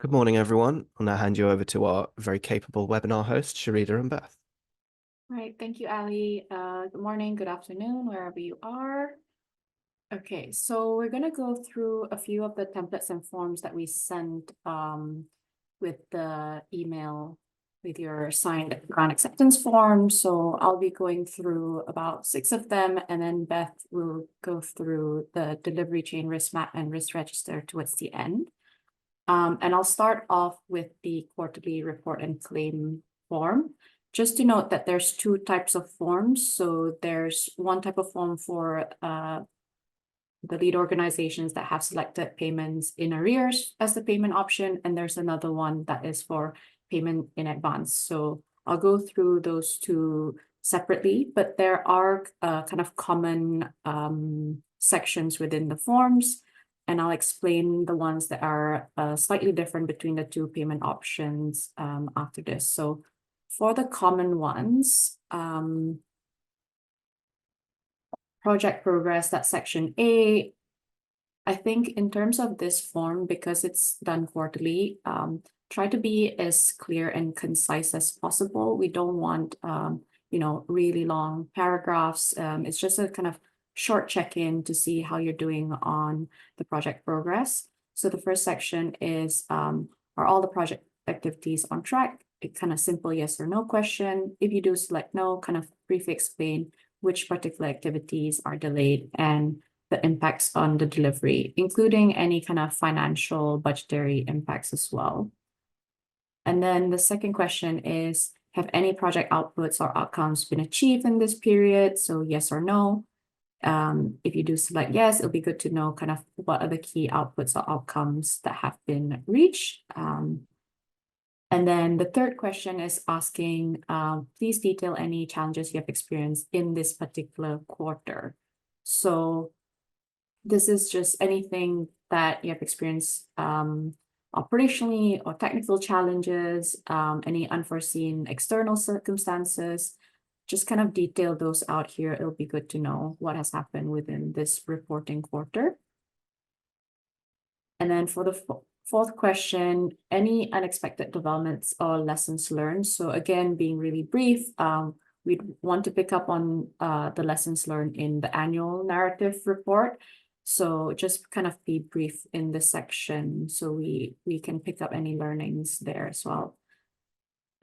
Good morning, everyone. I'll now hand you over to our very capable webinar host, Sharida and Beth. Right, thank you, Ali. Good morning, good afternoon, wherever you are. Okay, so we're going to go through a few of the templates and forms that we sent with the email with your signed grant acceptance form. So I'll be going through about 6 of them, and then Beth will go through the delivery chain risk map and risk register towards the end. And I'll start off with the quarterly report and claim form. Just to note that there's 2 types of forms. So there's one type of form for the lead organizations that have selected payments in arrears as the payment option, and there's another one that is for payment in advance. So I'll go through those 2 separately, but there are kind of common sections within the forms, and I'll explain the ones that are slightly different between the 2 payment options after this. So for the common ones, project progress, that's section A. I think in terms of this form, because it's done quarterly, try to be as clear and concise as possible. We don't want, really long paragraphs. It's just a kind of short check-in to see how you're doing on the project progress. So the first section is, are all the project activities on track? A kind of simple yes or no question. If you do select no, kind of briefly explain which particular activities are delayed and the impacts on the delivery, including any kind of financial budgetary impacts as well. And then the second question is, have any project outputs or outcomes been achieved in this period? So yes or no. If you do select yes, it'll be good to know kind of what are the key outputs or outcomes that have been reached. And then the third question is asking, please detail any challenges you have experienced in this particular quarter. So this is just anything that you have experienced operationally or technical challenges, any unforeseen external circumstances. Just kind of detail those out here. It'll be good to know what has happened within this reporting quarter. And then for the fourth question, any unexpected developments or lessons learned? So again, being really brief, we'd want to pick up on the lessons learned in the annual narrative report. So just kind of be brief in this section so we can pick up any learnings there as well.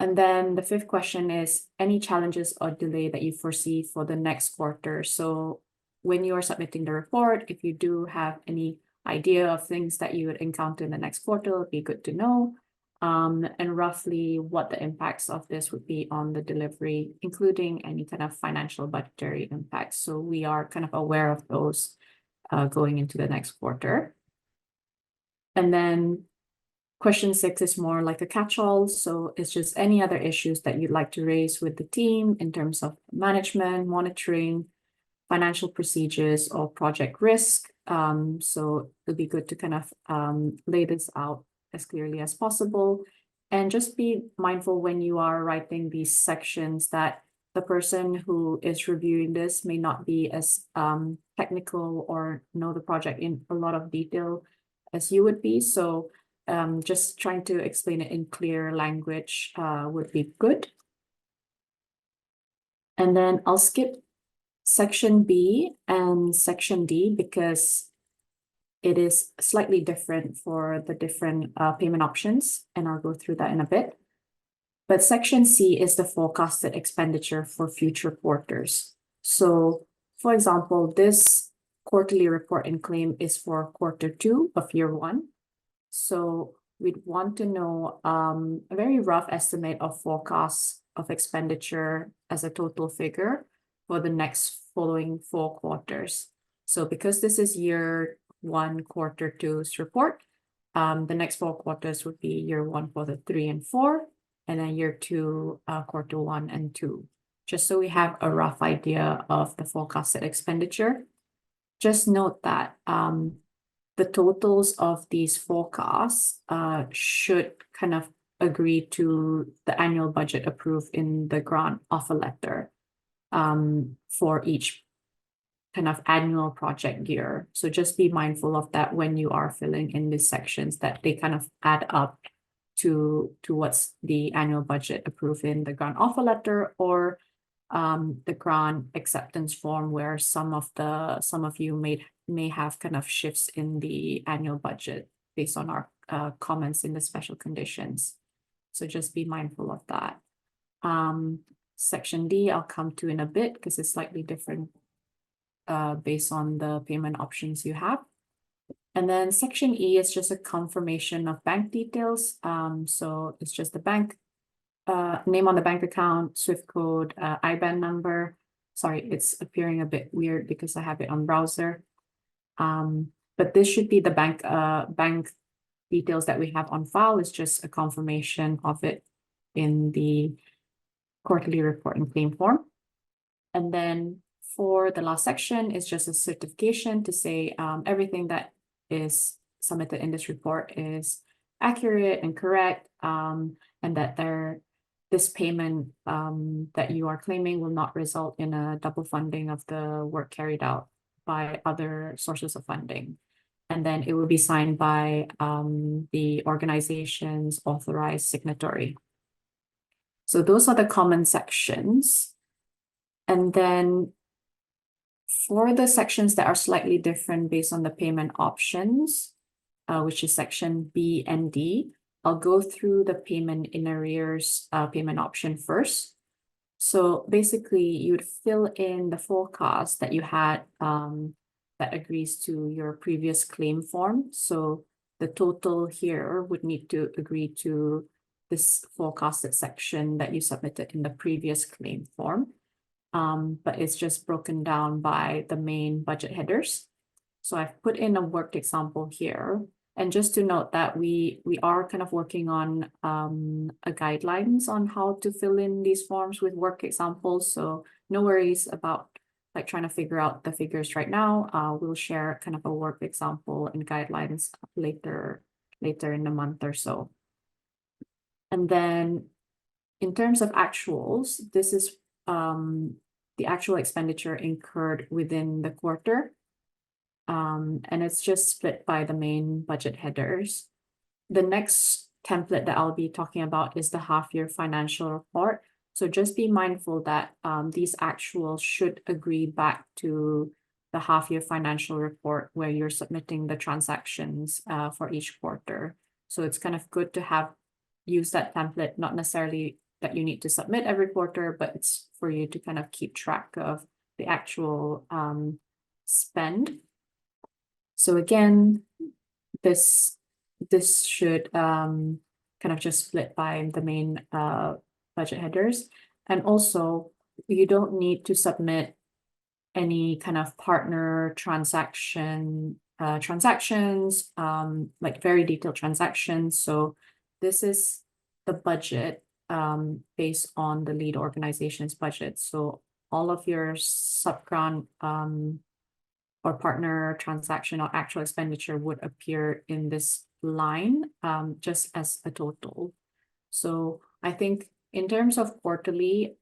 And then the fifth question is any challenges or delay that you foresee for the next quarter. So when you are submitting the report, if you do have any idea of things that you would encounter in the next quarter, it'd be good to know. And roughly what the impacts of this would be on the delivery, including any kind of financial budgetary impacts. So we are kind of aware of those going into the next quarter. And then question 6 is more like a catch-all. So it's just any other issues that you'd like to raise with the team in terms of management, monitoring, financial procedures, or project risk. So it'll be good to kind of lay this out as clearly as possible. And just be mindful when you are writing these sections that the person who is reviewing this may not be as technical or know the project in a lot of detail as you would be. So just trying to explain it in clear language would be good. And then I'll skip section B and section D because it is slightly different for the different payment options, and I'll go through that in a bit. But section C is the forecasted expenditure for future quarters. So, for example, this quarterly report and claim is for quarter 2 of year 1. So we'd want to know a very rough estimate of forecasts of expenditure as a total figure for the next following 4 quarters. So because this is year 1, quarter 2's report, the next 4 quarters would be year 1, quarter 3 and 4, and then year 2, quarter 1 and 2, just so we have a rough idea of the forecasted expenditure. Just note that the totals of these forecasts should kind of agree to the annual budget approved in the grant offer letter for each kind of annual project gear. So just be mindful of that when you are filling in these sections, that they kind of add up to what's the annual budget approved in the grant offer letter, or the grant acceptance form, where some of you may have kind of shifts in the annual budget based on our comments in the special conditions. So just be mindful of that. Section D, I'll come to in a bit because it's slightly different based on the payment options you have. And then section E is just a confirmation of bank details. So it's just the bank name on the bank account, SWIFT code, IBAN number. Sorry, it's appearing a bit weird because I have it on browser. But this should be the bank details that we have on file. It's just a confirmation of it in the quarterly report and claim form. And then for the last section is just a certification to say everything that is submitted in this report is accurate and correct, and that this payment that you are claiming will not result in a double funding of the work carried out by other sources of funding. And then it will be signed by the organization's authorized signatory. So those are the common sections. And then for the sections that are slightly different based on the payment options, which is section B and D, I'll go through the payment in arrears payment option first. So basically, you'd fill in the forecast that you had that agrees to your previous claim form. So the total here would need to agree to this forecasted section that you submitted in the previous claim form. But it's just broken down by the main budget headers. So I've put in a worked example here. And just to note that we are kind of working on a guidelines on how to fill in these forms with work examples. So no worries about like trying to figure out the figures right now. We'll share kind of a work example and guidelines later in the month or so. And then in terms of actuals, this is the actual expenditure incurred within the quarter. And it's just split by the main budget headers. The next template that I'll be talking about is the half-year financial report. So just be mindful that these actuals should agree back to the half-year financial report where you're submitting the transactions for each quarter. So it's kind of good to use that template, not necessarily that you need to submit every quarter, but it's for you to kind of keep track of the actual spend. So again, this should kind of just split by the main budget headers. And also, you don't need to submit any kind of partner transactions, like very detailed transactions. So this is the budget based on the lead organization's budget. So all of your subgrant or partner transaction or actual expenditure would appear in this line just as a total. So I think in terms of quarterly,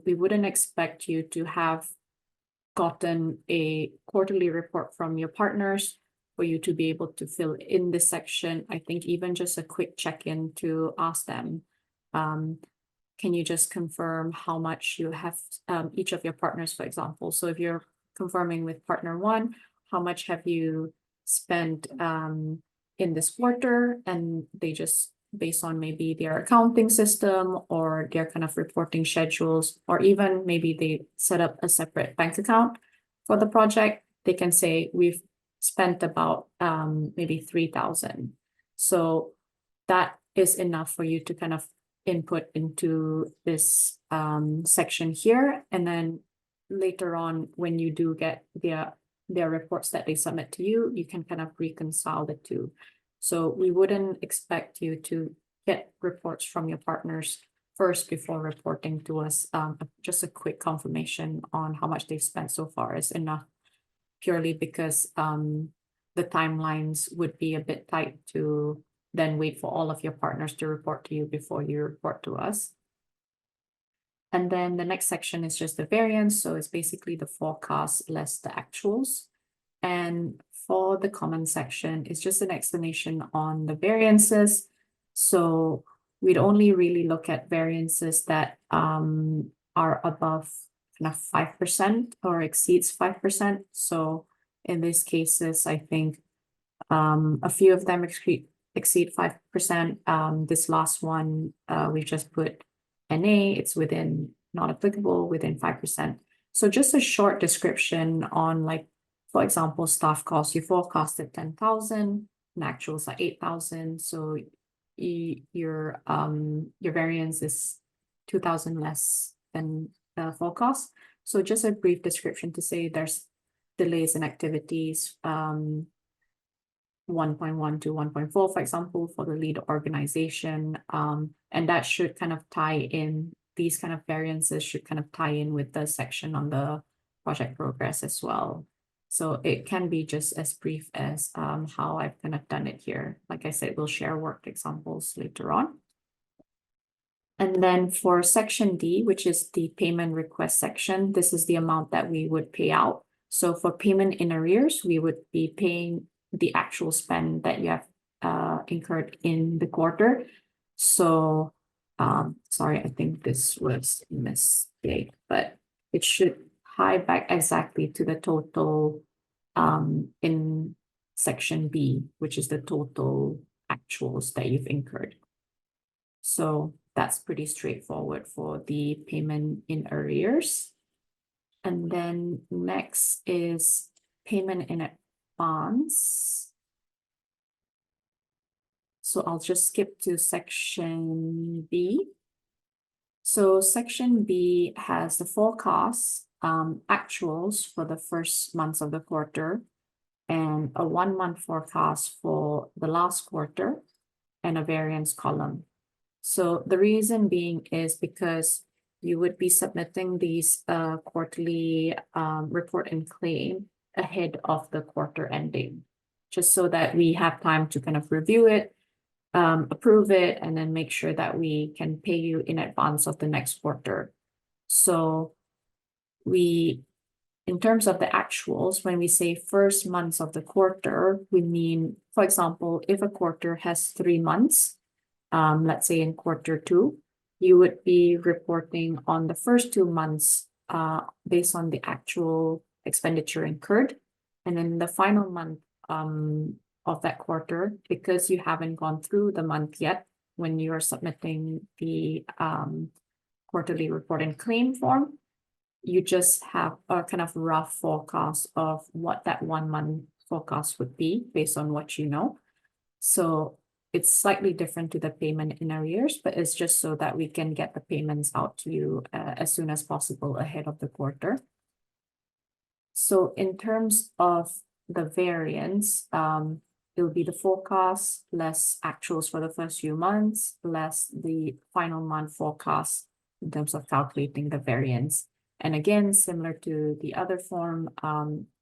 we wouldn't expect you to have gotten a quarterly report from your partners for you to be able to fill in this section. I think even just a quick check-in to ask them, can you just confirm how much you have each of your partners, for example? So if you're confirming with partner one, how much have you spent in this quarter? And they just, based on maybe their accounting system or their kind of reporting schedules, or even maybe they set up a separate bank account for the project, they can say we've spent about maybe 3,000. So that is enough for you to kind of input into this section here. And then later on, when you do get their reports that they submit to you, you can kind of reconcile the two. So we wouldn't expect you to get reports from your partners first before reporting to us. Just a quick confirmation on how much they've spent so far is enough, purely because the timelines would be a bit tight to then wait for all of your partners to report to you before you report to us. And then the next section is just the variance. So it's basically the forecast less the actuals. And for the comment section, it's just an explanation on the variances. So we'd only really look at variances that are above kind of 5% or exceeds 5%. So in these cases, I think a few of them exceed 5%. This last one, we just put NA, it's within not applicable, within 5%. So just a short description on, like, for example, staff costs, you forecasted 10,000 and actuals are 8,000. So your variance is 2,000 less than the forecast. So just a brief description to say there's delays in activities, 1.1 to 1.4, for example, for the lead organization. And that should kind of tie in, these kind of variances should kind of tie in with the section on the project progress as well. So it can be just as brief as how I've kind of done it here. Like I said, we'll share worked examples later on. And then for section D, which is the payment request section, this is the amount that we would pay out. So for payment in arrears, we would be paying the actual spend that you have incurred in the quarter. So, sorry, I think this was a mistake, but it should tie back exactly to the total in section B, which is the total actuals that you've incurred. So that's pretty straightforward for the payment in arrears. And then next is payment in advance. So I'll just skip to section B. So section B has the forecast, actuals for the first months of the quarter, and a 1 month forecast for the last quarter, and a variance column. So the reason being is because you would be submitting these quarterly report and claim ahead of the quarter ending, just so that we have time to kind of review it, approve it, and then make sure that we can pay you in advance of the next quarter. So in terms of the actuals, when we say first months of the quarter, we mean, for example, if a quarter has 3 months, let's say in quarter 2, you would be reporting on the first 2 months based on the actual expenditure incurred. And then the final month of that quarter, because you haven't gone through the month yet when you're submitting the quarterly report and claim form, you just have a kind of rough forecast of what that 1 month forecast would be based on what you know. So it's slightly different to the payment in arrears, but it's just so that we can get the payments out to you as soon as possible ahead of the quarter. So in terms of the variance, it'll be the forecast less actuals for the first few months, less the final month forecast in terms of calculating the variance. And again, similar to the other form,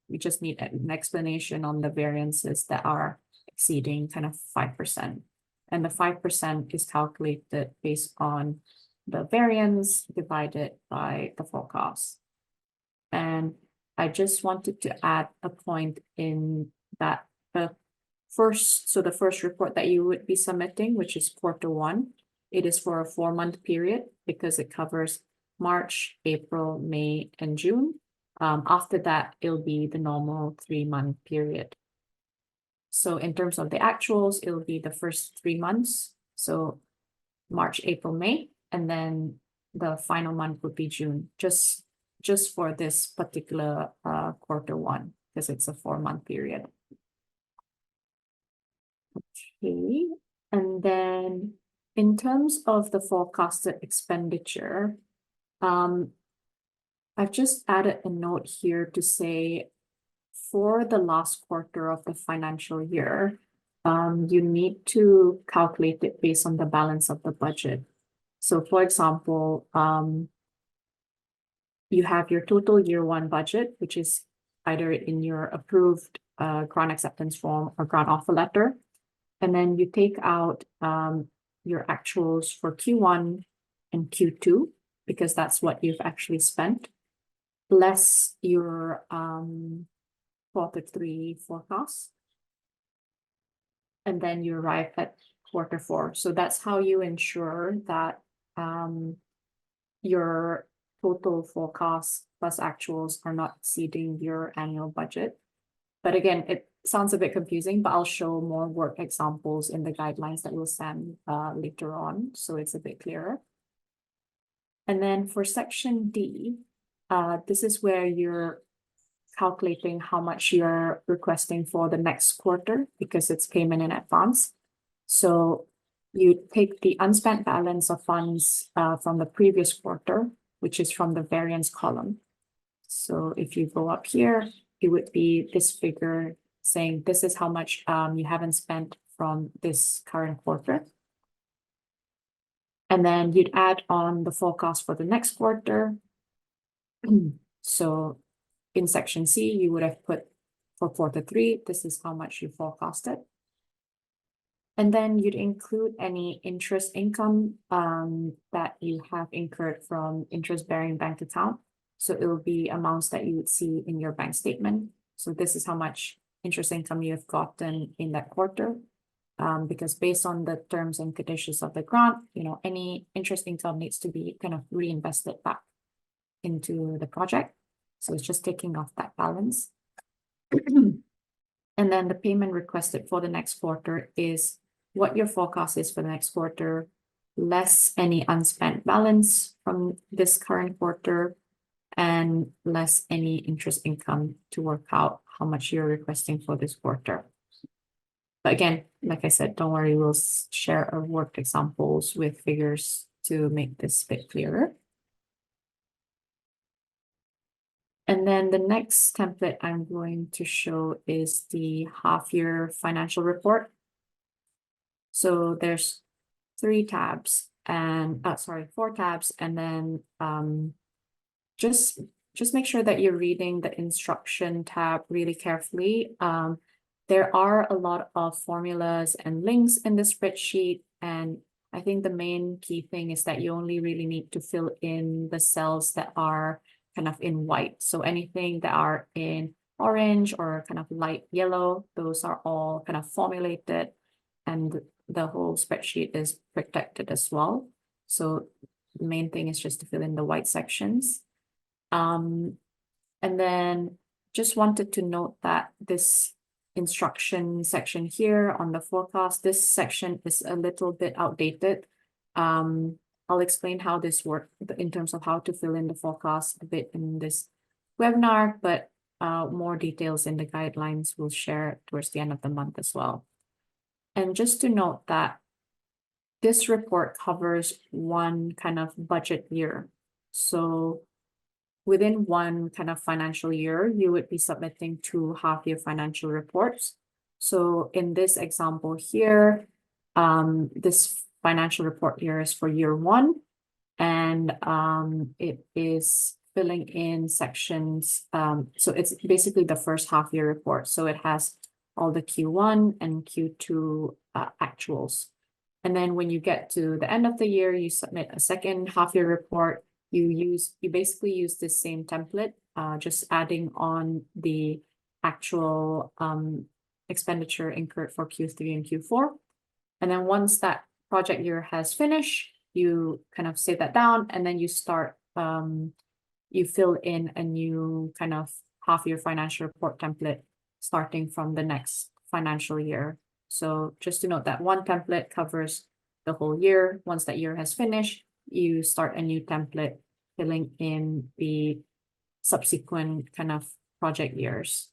we just need an explanation on the variances that are exceeding kind of 5%. And the 5% is calculated based on the variance divided by the forecast. And I just wanted to add a point in that the first report that you would be submitting, which is quarter 1, it is for a 4-month period because it covers March, April, May, and June. After that, it'll be the normal 3-month period. So in terms of the actuals, it'll be the first 3 months. So March, April, May, and then the final month would be June, just for this particular quarter 1, because it's a 4-month period. Okay, and then in terms of the forecasted expenditure, I've just added a note here to say for the last quarter of the financial year, you need to calculate it based on the balance of the budget. So for example, you have your total year 1 budget, which is either in your approved grant acceptance form or grant offer letter. And then you take out your actuals for Q1 and Q2, because that's what you've actually spent, less your Q3 forecast. And then you arrive at Q4. So that's how you ensure that your total forecast plus actuals are not exceeding your annual budget. But again, it sounds a bit confusing, but I'll show more work examples in the guidelines that we'll send later on, so it's a bit clearer. And then for section D, this is where you're calculating how much you're requesting for the next quarter because it's payment in advance. So you take the unspent balance of funds from the previous quarter, which is from the variance column. So if you go up here, it would be this figure saying this is how much you haven't spent from this current quarter. And then you'd add on the forecast for the next quarter. So in section C, you would have put for Q3, this is how much you forecasted. And then you'd include any interest income that you have incurred from interest-bearing bank account. So it will be amounts that you would see in your bank statement. So this is how much interest income you have gotten in that quarter. Because based on the terms and conditions of the grant, any interest income needs to be kind of reinvested back into the project. So it's just taking off that balance. And then the payment requested for the next quarter is what your forecast is for the next quarter, less any unspent balance from this current quarter, and less any interest income to work out how much you're requesting for this quarter. But again, like I said, don't worry, we'll share our worked examples with figures to make this a bit clearer. And then the next template I'm going to show is the half-year financial report. So there's 4 tabs, and then just make sure that you're reading the instruction tab really carefully. There are a lot of formulas and links in the spreadsheet, and I think the main key thing is that you only really need to fill in the cells that are kind of in white. So anything that are in orange or kind of light yellow, those are all kind of formulated, and the whole spreadsheet is protected as well. So the main thing is just to fill in the white sections. And then just wanted to note that this instruction section here on the forecast, this section is a little bit outdated. I'll explain how this works in terms of how to fill in the forecast a bit in this webinar, but more details in the guidelines we'll share towards the end of the month as well. And just to note that this report covers one kind of budget year. So within one kind of financial year, you would be submitting 2 half-year financial reports. So in this example here, this financial report here is for year 1, and it is filling in sections. So it's basically the first half-year report. So it has all the Q1 and Q2 actuals. And then when you get to the end of the year, you submit a second half-year report. You basically use this same template, just adding on the actual expenditure incurred for Q3 and Q4. And then once that project year has finished, you kind of save that down, and then you start, you fill in a new kind of half-year financial report template starting from the next financial year. So just to note that one template covers the whole year. Once that year has finished, you start a new template filling in the subsequent kind of project years.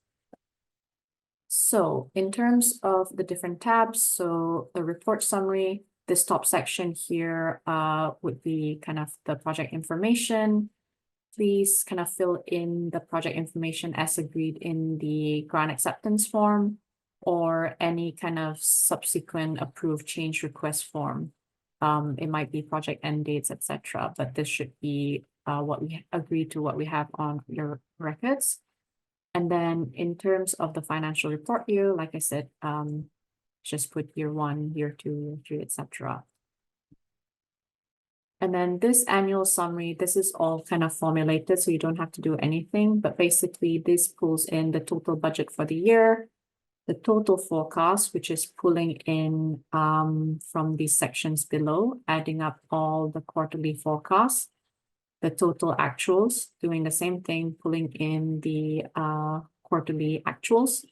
So in terms of the different tabs, so the report summary, this top section here would be kind of the project information. Please kind of fill in the project information as agreed in the grant acceptance form or any kind of subsequent approved change request form. It might be project end dates, etc., but this should be what we agree to, what we have on your records. And then in terms of the financial report year, like I said, just put year 1, year 2, year 3, etc. And then this annual summary, this is all kind of formulated, so you don't have to do anything. But basically, this pulls in the total budget for the year, the total forecast, which is pulling in from these sections below, adding up all the quarterly forecasts, the total actuals, doing the same thing, pulling in the quarterly actuals,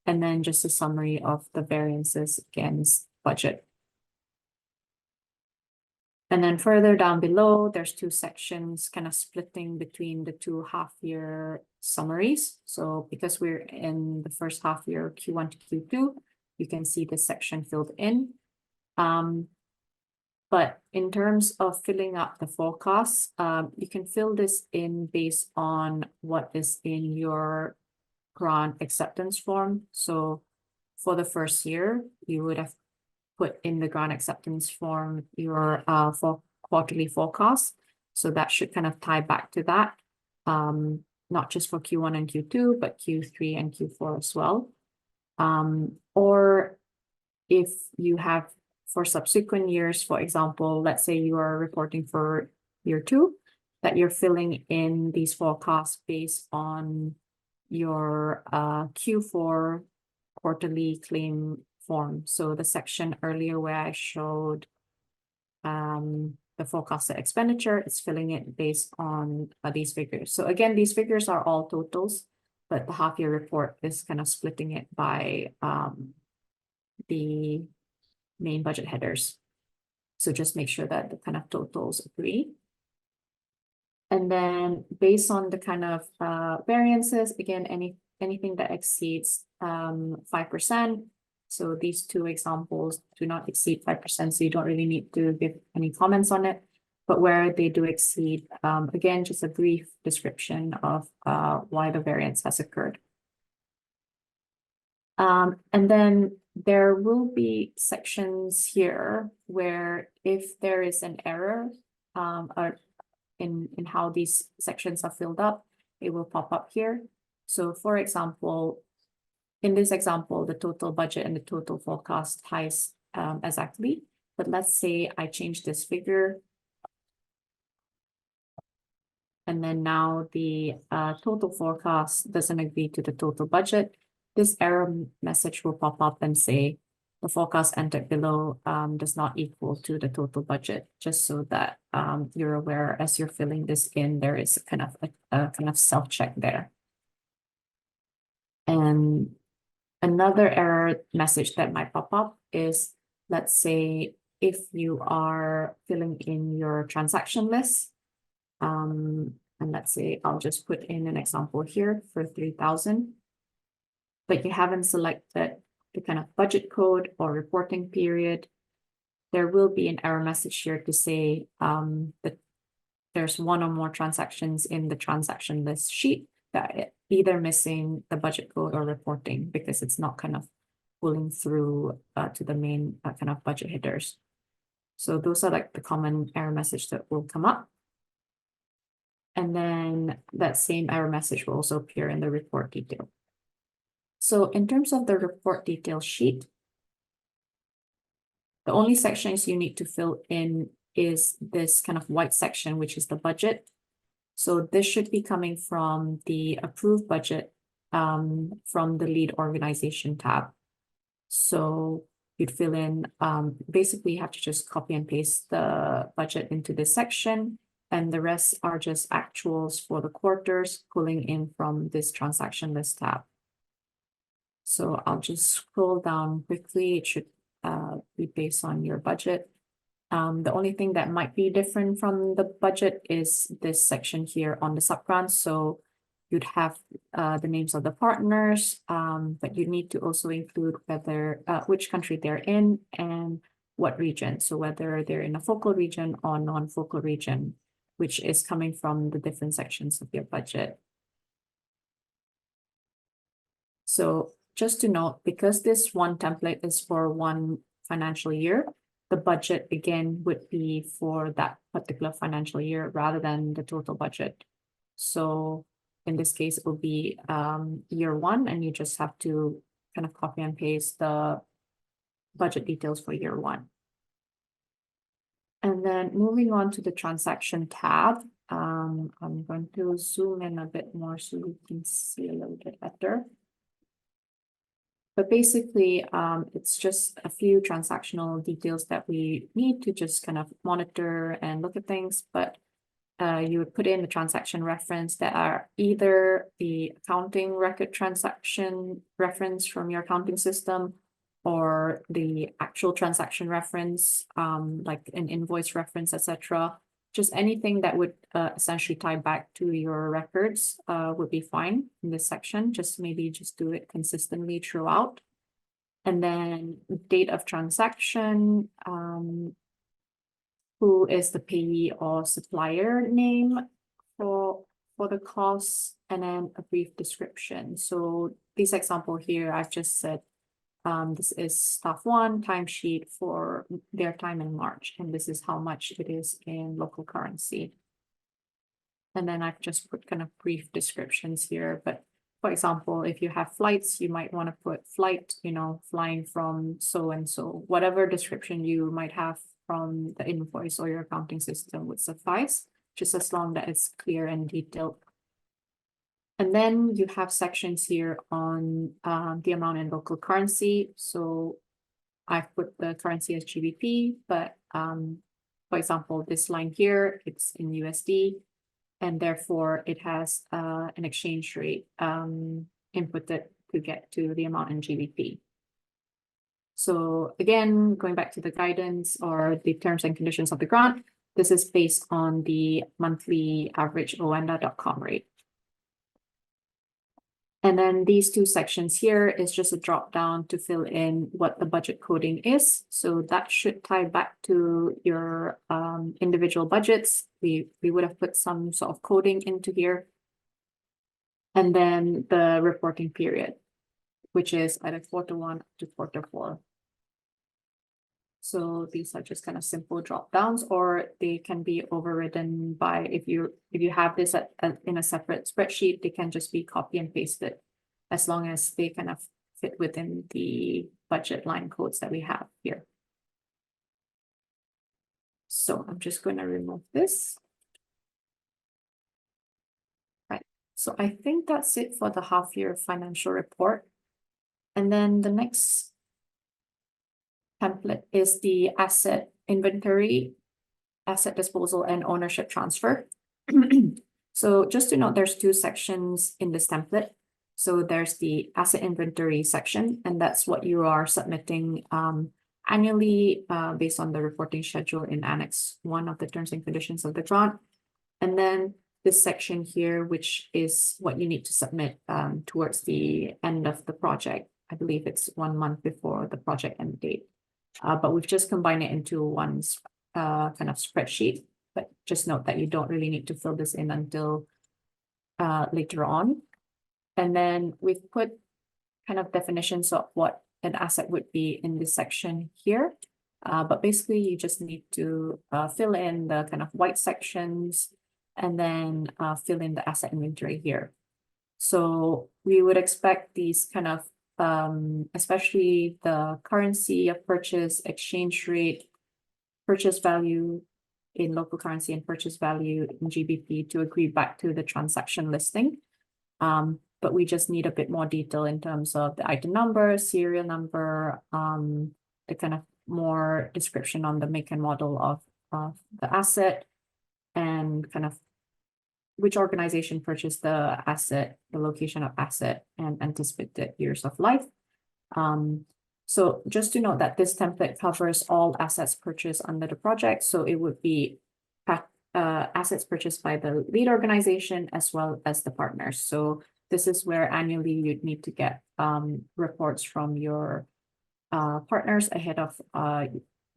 and then just a summary of the variances against budget. And then further down below, there's two sections kind of splitting between the two half-year summaries. So because we're in the first half year, Q1 to Q2, you can see this section filled in. But in terms of filling up the forecast, you can fill this in based on what is in your grant acceptance form. So for the first year, you would have put in the grant acceptance form your for quarterly forecast. So that should kind of tie back to that, not just for Q1 and Q2, but Q3 and Q4 as well. Or if you have for subsequent years, for example, let's say you are reporting for year 2, that you're filling in these forecasts based on your Q4 quarterly claim form. So the section earlier where I showed the forecasted expenditure, is filling it based on these figures. So again, these figures are all totals, but the half-year report is kind of splitting it by the main budget headers. So just make sure that the kind of totals agree. And then based on the kind of variances, again, anything that exceeds 5%. So these two examples do not exceed 5%, so you don't really need to give any comments on it. But where they do exceed, again, just a brief description of why the variance has occurred. And then there will be sections here where if there is an error in how these sections are filled up, it will pop up here. So for example, in this example, the total budget and the total forecast ties exactly. But let's say I change this figure. And then now the total forecast doesn't agree to the total budget. This error message will pop up and say the forecast entered below does not equal to the total budget, just so that you're aware as you're filling this in, there is kind of a kind of self-check there. And another error message that might pop up is, let's say, if you are filling in your transaction list, and let's say I'll just put in an example here for 3,000, but you haven't selected the kind of budget code or reporting period, there will be an error message here to say that there's one or more transactions in the transaction list sheet that either missing the budget code or reporting because it's not kind of pulling through to the main kind of budget headers. So those are like the common error message that will come up. And then that same error message will also appear in the report detail. So in terms of the report detail sheet, the only sections you need to fill in is this kind of white section, which is the budget. So this should be coming from the approved budget from the lead organization tab. So you'd fill in, basically you have to just copy and paste the budget into this section, and the rest are just actuals for the quarters pulling in from this transaction list tab. So I'll just scroll down quickly. It should be based on your budget. The only thing that might be different from the budget is this section here on the subgrants. So you'd have the names of the partners, but you need to also include whether which country they're in and what region. So whether they're in a focal region or non-focal region, which is coming from the different sections of your budget. So just to note, because this one template is for one financial year, the budget again would be for that particular financial year rather than the total budget. So in this case, it will be year 1, and you just have to kind of copy and paste the budget details for year 1. And then then moving on to the transaction tab, I'm going to zoom in a bit more so we can see a little bit better. But basically, it's just a few transactional details that we need to just kind of monitor and look at things. But you would put in the transaction reference that are either the accounting record transaction reference from your accounting system or the actual transaction reference, like an invoice reference, etc. Just anything that would essentially tie back to your records would be fine in this section. Just maybe just do it consistently throughout. And then date of transaction, who is the payee or supplier name for the costs, and then a brief description. So this example here, I've just said, this is staff one timesheet for their time in March, and this is how much it is in local currency. And then I've just put kind of brief descriptions here. But for example, if you have flights, you might want to put flight, flying from so and so. Whatever description you might have from the invoice or your accounting system would suffice, just as long that it's clear and detailed. And then you have sections here on the amount in local currency. So I've put the currency as GBP, but for example, this line here, it's in USD, and therefore it has an exchange rate inputted to get to the amount in GBP. So again, going back to the guidance or the terms and conditions of the grant, this is based on the monthly average OENDA.com rate. And then these two sections here is just a drop down to fill in what the budget coding is. So that should tie back to your individual budgets. We would have put some sort of coding into here. And then the reporting period, which is either Q1 to Q4. So these are just kind of simple drop downs, or they can be overridden by, if you have this in a separate spreadsheet, they can just be copy and pasted as long as they kind of fit within the budget line codes that we have here. So I'm just going to remove this. Right. So I think that's it for the half-year financial report. And then the next template is the asset inventory, asset disposal, and ownership transfer. So just to note, there's two sections in this template. So there's the asset inventory section, and that's what you are submitting annually based on the reporting schedule in Annex 1 of the Terms and Conditions of the grant. And then this section here, which is what you need to submit towards the end of the project. I believe it's 1 month before the project end date. But we've just combined it into one kind of spreadsheet. But just note that you don't really need to fill this in until later on. And then we've put kind of definitions of what an asset would be in this section here. But basically, you just need to fill in the kind of white sections and then fill in the asset inventory here. So we would expect these kind of especially the currency of purchase, exchange rate, purchase value in local currency, and purchase value in GBP to agree back to the transaction listing. But we just need a bit more detail in terms of the item number, serial number, the kind of more description on the make and model of the asset, and kind of which organization purchased the asset, the location of asset, and anticipated years of life. So just to note that this template covers all assets purchased under the project. So it would be assets purchased by the lead organization as well as the partners. So this is where annually you'd need to get reports from your partners ahead of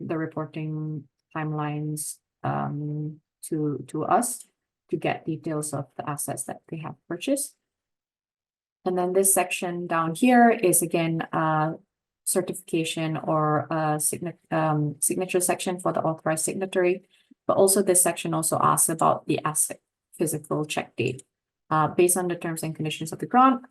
the reporting timelines to us, to get details of the assets that they have purchased. And then this section down here is again certification or signature section for the authorized signatory. But also this section also asks about the asset physical check date. Based on the terms and conditions of the grant,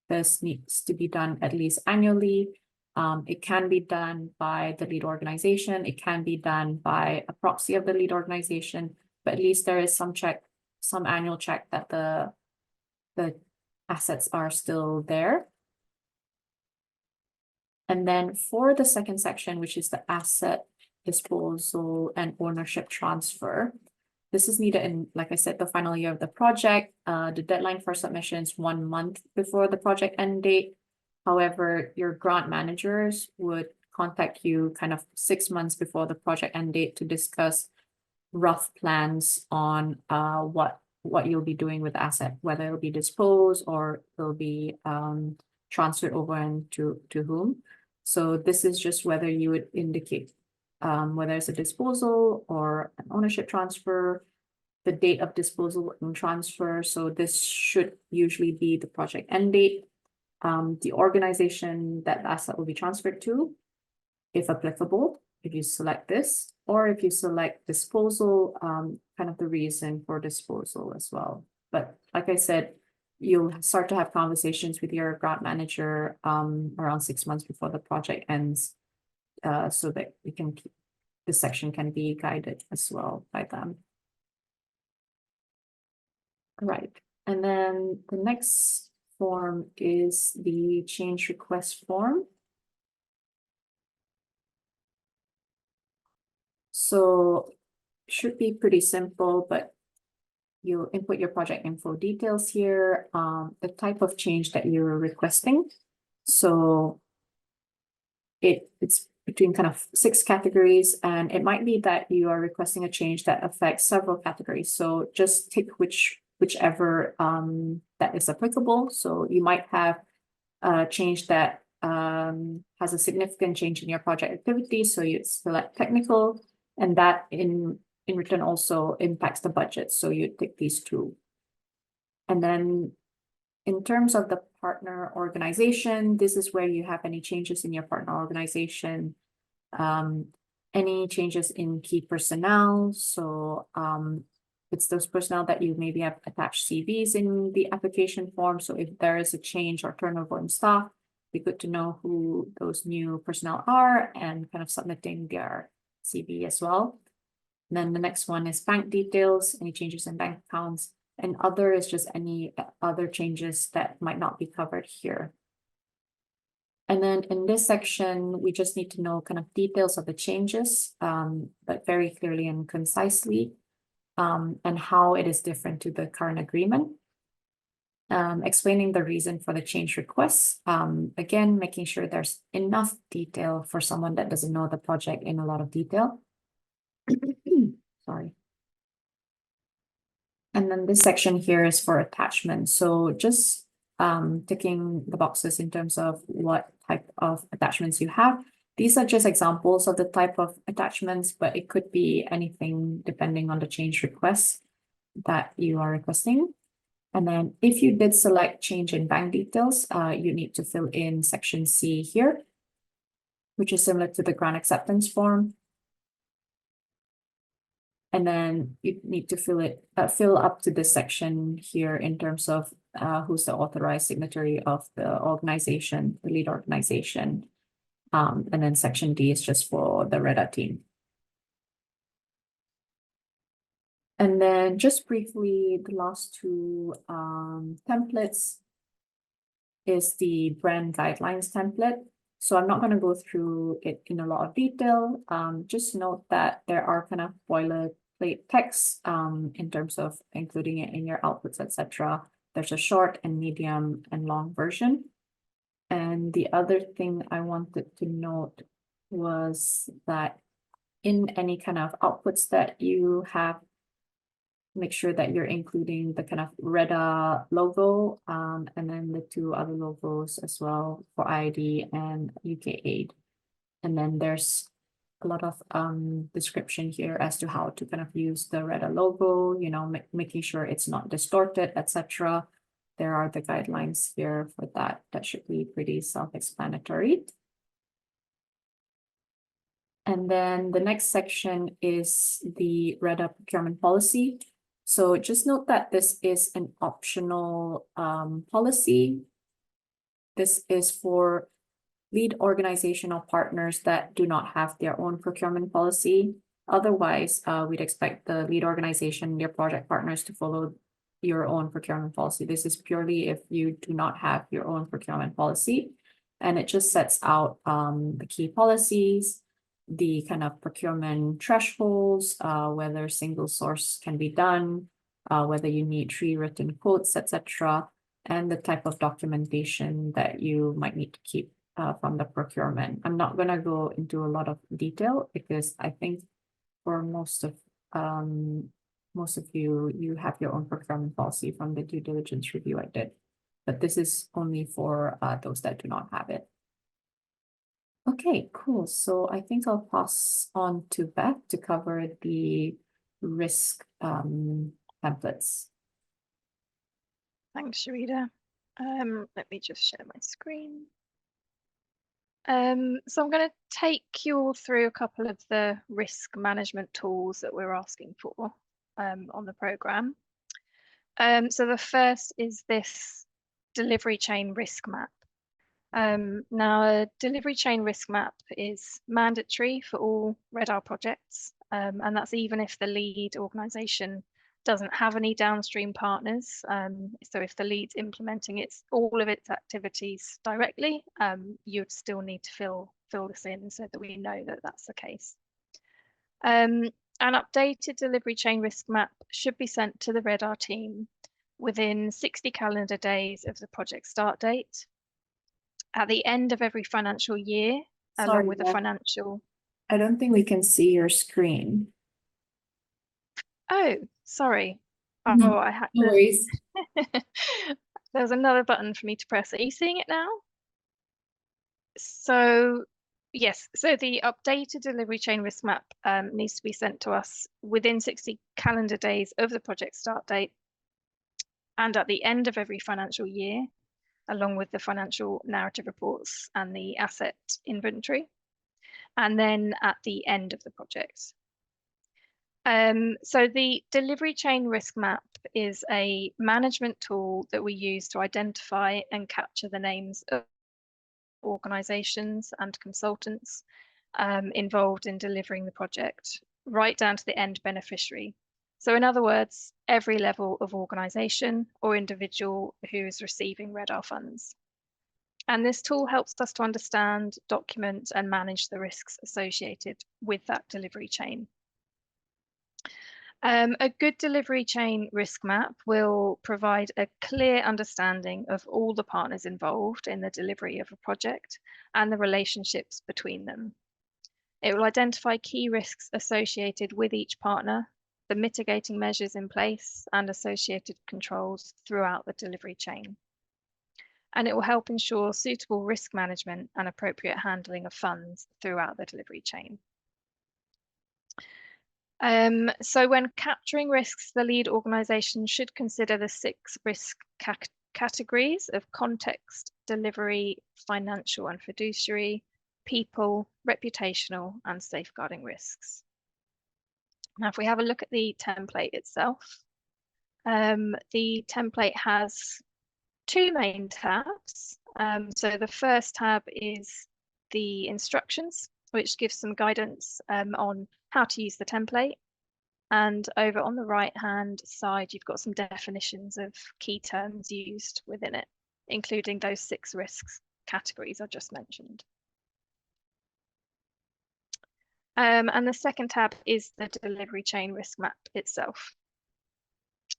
this needs to be done at least annually. It can be done by the lead organization. It can be done by a proxy of the lead organization, but at least there is some annual check that the assets are still there. And then for the second section, which is the asset disposal and ownership transfer, this is needed in, like I said, the final year of the project. The deadline for submission is 1 month before the project end date. However, your grant managers would contact you kind of 6 months before the project end date to discuss rough plans on what you'll be doing with the asset, whether it'll be disposed or it'll be transferred over and to whom. So this is just whether you would indicate whether it's a disposal or an ownership transfer, the date of disposal and transfer. So this should usually be the project end date, the organization that the asset will be transferred to, if applicable, if you select this, or if you select disposal, kind of the reason for disposal as well. But like I said, you'll start to have conversations with your grant manager around 6 months before the project ends, so that we can keep this section can be guided as well by them. Right, and then the next form is the change request form. So should be pretty simple, but you input your project info details here, the type of change that you're requesting. So it's between kind of 6 categories, and it might be that you are requesting a change that affects several categories. So just tick whichever that is applicable. So you might have a change that has a significant change in your project activity. So you select technical, and that in return also impacts the budget. So you tick these 2. And then in terms of the partner organization, this is where you have any changes in your partner organization, any changes in key personnel. So it's those personnel that you maybe have attached CVs in the application form. So if there is a change or turnover in staff, it'd be good to know who those new personnel are and kind of submitting their CV as well. And then the next one is bank details, any changes in bank accounts, and other is just any other changes that might not be covered here. And then in this section, we just need to know kind of details of the changes, but very clearly and concisely, and how it is different to the current agreement. Explaining the reason for the change requests. Again, making sure there's enough detail for someone that doesn't know the project in a lot of detail. Sorry. And then this section here is for attachments. So just ticking the boxes in terms of what type of attachments you have. These are just examples of the type of attachments, but it could be anything depending on the change request that you are requesting. And then if you did select change in bank details, you need to fill in section C here, which is similar to the grant acceptance form. And then you need to fill up to this section here in terms of who's the authorized signatory of the organization, the lead organization. And then section D is just for the REDAA team. And then just briefly, the last 2 templates is the brand guidelines template. So I'm not going to go through it in a lot of detail. Just note that there are kind of boilerplate text in terms of including it in your outputs, etc. There's a short and medium and long version. And the other thing I wanted to note was that in any kind of outputs that you have, make sure that you're including the kind of REDAA logo, and then the 2 other logos as well for IID and UK aid. And then there's a lot of description here as to how to kind of use the REDAA logo, you know, making sure it's not distorted, etc. There are the guidelines here for that. That should be pretty self-explanatory. And then the next section is the REDAA procurement policy. So just note that this is an optional policy. This is for lead organizational partners that do not have their own procurement policy. Otherwise, we'd expect the lead organization, their project partners to follow your own procurement policy. This is purely if you do not have your own procurement policy. And it just sets out the key policies, the kind of procurement thresholds, whether single source can be done, whether you need 3 written quotes, etc., and the type of documentation that you might need to keep from the procurement. I'm not gonna go into a lot of detail because I think for most of you, you have your own procurement policy from the due diligence review I did. But this is only for those that do not have it. Okay, cool. So I think I'll pass on to Beth to cover the risk templates. Thanks, Sharida. Let me just share my screen. So I'm going to take you all through a couple of the risk management tools that we're asking for on the program. So the first is this delivery chain risk map. Now, a delivery chain risk map is mandatory for all REDAA projects, and that's even if the lead organization doesn't have any downstream partners. So if the lead's implementing all of its activities directly, you'd still need to fill this in so that we know that that's the case. An updated delivery chain risk map should be sent to the REDAA team within 60 calendar days of the project start date, at the end of every financial year, along with the financial. I don't think we can see your screen. Oh, sorry. Oh, I had no worries. There's another button for me to press. Are you seeing it now? So yes, so the updated delivery chain risk map needs to be sent to us within 60 calendar days of the project start date and at the end of every financial year, along with the financial narrative reports and the asset inventory, and then at the end of the project. So the delivery chain risk map is a management tool that we use to identify and capture the names of organizations and consultants involved in delivering the project, right down to the end beneficiary. So in other words, every level of organization or individual who is receiving REDAA funds. And this tool helps us to understand, document, and manage the risks associated with that delivery chain. A good delivery chain risk map will provide a clear understanding of all the partners involved in the delivery of a project and the relationships between them. It will identify key risks associated with each partner, the mitigating measures in place, and associated controls throughout the delivery chain. And it will help ensure suitable risk management and appropriate handling of funds throughout the delivery chain. So when capturing risks, the lead organization should consider the 6 risk categories of context, delivery, financial and fiduciary, people, reputational, and safeguarding risks. Now, if we have a look at the template itself, the template has 2 main tabs. So the first tab is the instructions, which gives some guidance on how to use the template. And over on the right-hand side, you've got some definitions of key terms used within it, including those 6 risks categories I just mentioned. And the second tab is the delivery chain risk map itself.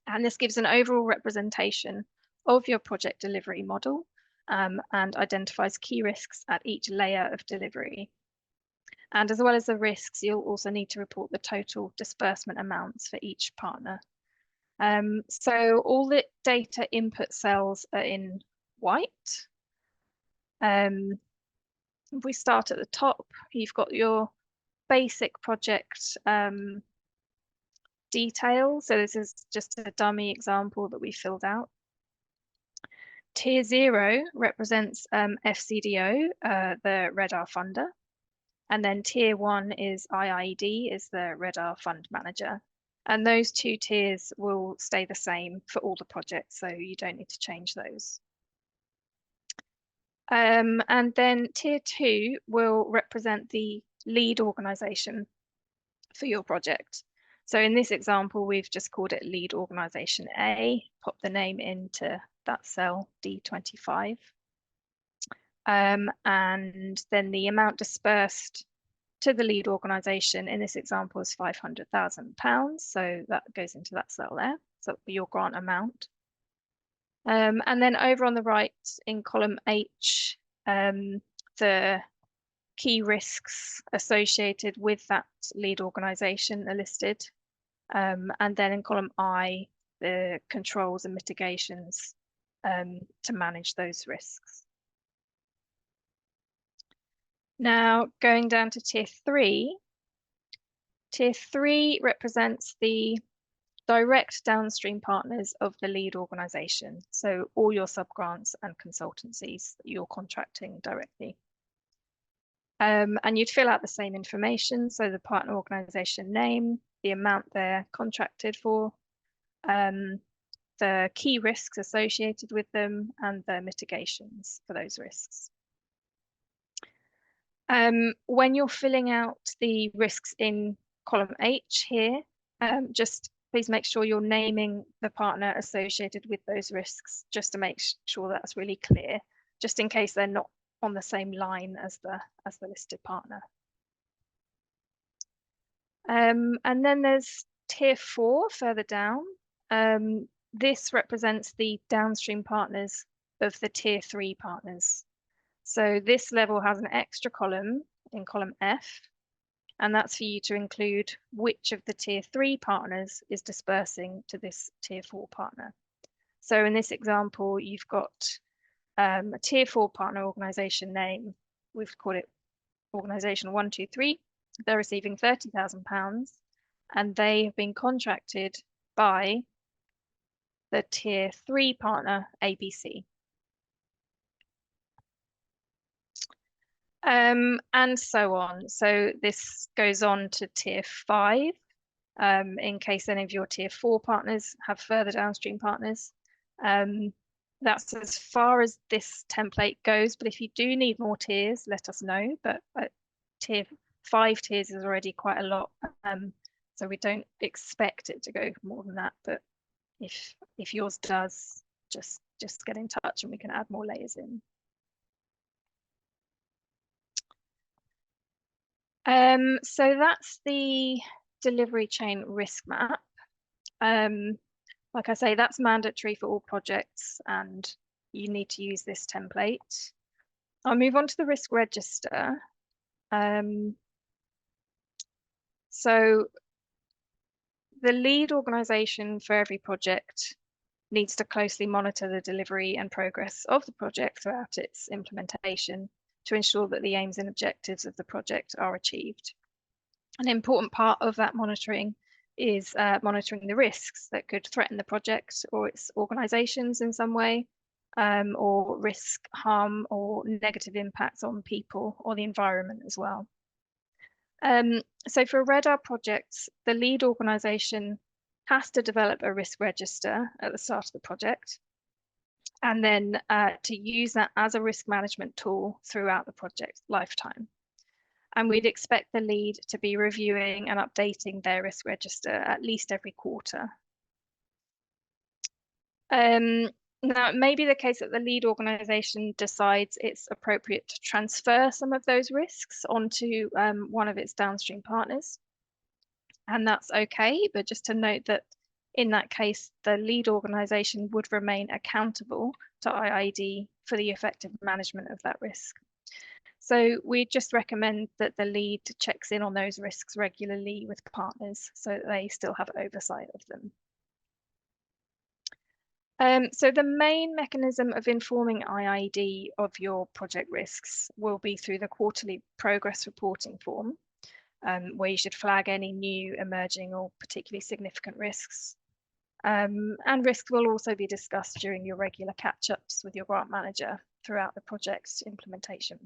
And this gives an overall representation of your project delivery model and identifies key risks at each layer of delivery. And as well as the risks, you'll also need to report the total disbursement amounts for each partner. So all the data input cells are in white. If we start at the top, you've got your basic project details. So this is just a dummy example that we filled out. Tier 0 represents FCDO, the REDAA funder. And then tier 1 is IIED, is the REDAA fund manager. And those 2 tiers will stay the same for all the projects, so you don't need to change those. And then tier 2 will represent the lead organization for your project. So in this example, we've just called it lead organization A, pop the name into that cell D25. And then the amount dispersed to the lead organization in this example is £500,000. So that goes into that cell there. So that'll be your grant amount. And then over on the right in column H, the key risks associated with that lead organization are listed. And then in column I, the controls and mitigations to manage those risks. Now going down to tier 3. Tier 3 represents the direct downstream partners of the lead organization. So all your subgrants and consultancies that you're contracting directly. And you'd fill out the same information. So the partner organization name, the amount they're contracted for, the key risks associated with them, and the mitigations for those risks. When you're filling out the risks in column H here, just please make sure you're naming the partner associated with those risks, just to make sure that's really clear, just in case they're not on the same line as the listed partner. And then there's tier 4 further down. This represents the downstream partners of the tier 3 partners. So this level has an extra column in column F, and that's for you to include which of the tier 3 partners is dispersing to this tier 4 partner. So in this example, you've got a tier 4 partner organization name. We've called it organization 123. They're receiving £30,000, and they have been contracted by the tier 3 partner ABC. And so on. So this goes on to tier 5, in case any of your tier 4 partners have further downstream partners. That's as far as this template goes, but if you do need more tiers, let us know. But tier 5 tiers is already quite a lot, so we don't expect it to go more than that. But if yours does, just get in touch and we can add more layers in. So that's the delivery chain risk map. Like I say, that's mandatory for all projects, and you need to use this template. I'll move on to the risk register. So the lead organization for every project needs to closely monitor the delivery and progress of the project throughout its implementation to ensure that the aims and objectives of the project are achieved. An important part of that monitoring is monitoring the risks that could threaten the project or its organizations in some way, or risk harm or negative impacts on people or the environment as well. So for REDAA projects, the lead organization has to develop a risk register at the start of the project, and then to use that as a risk management tool throughout the project lifetime. And we'd expect the lead to be reviewing and updating their risk register at least every quarter. Now, it may be the case that the lead organization decides it's appropriate to transfer some of those risks onto one of its downstream partners. And that's okay, but just to note that in that case, the lead organization would remain accountable to IIED for the effective management of that risk. So we just recommend that the lead checks in on those risks regularly with partners so that they still have oversight of them. So the main mechanism of informing IIED of your project risks will be through the quarterly progress reporting form, where you should flag any new, emerging or particularly significant risks. And risks will also be discussed during your regular catch-ups with your grant manager throughout the project's implementation.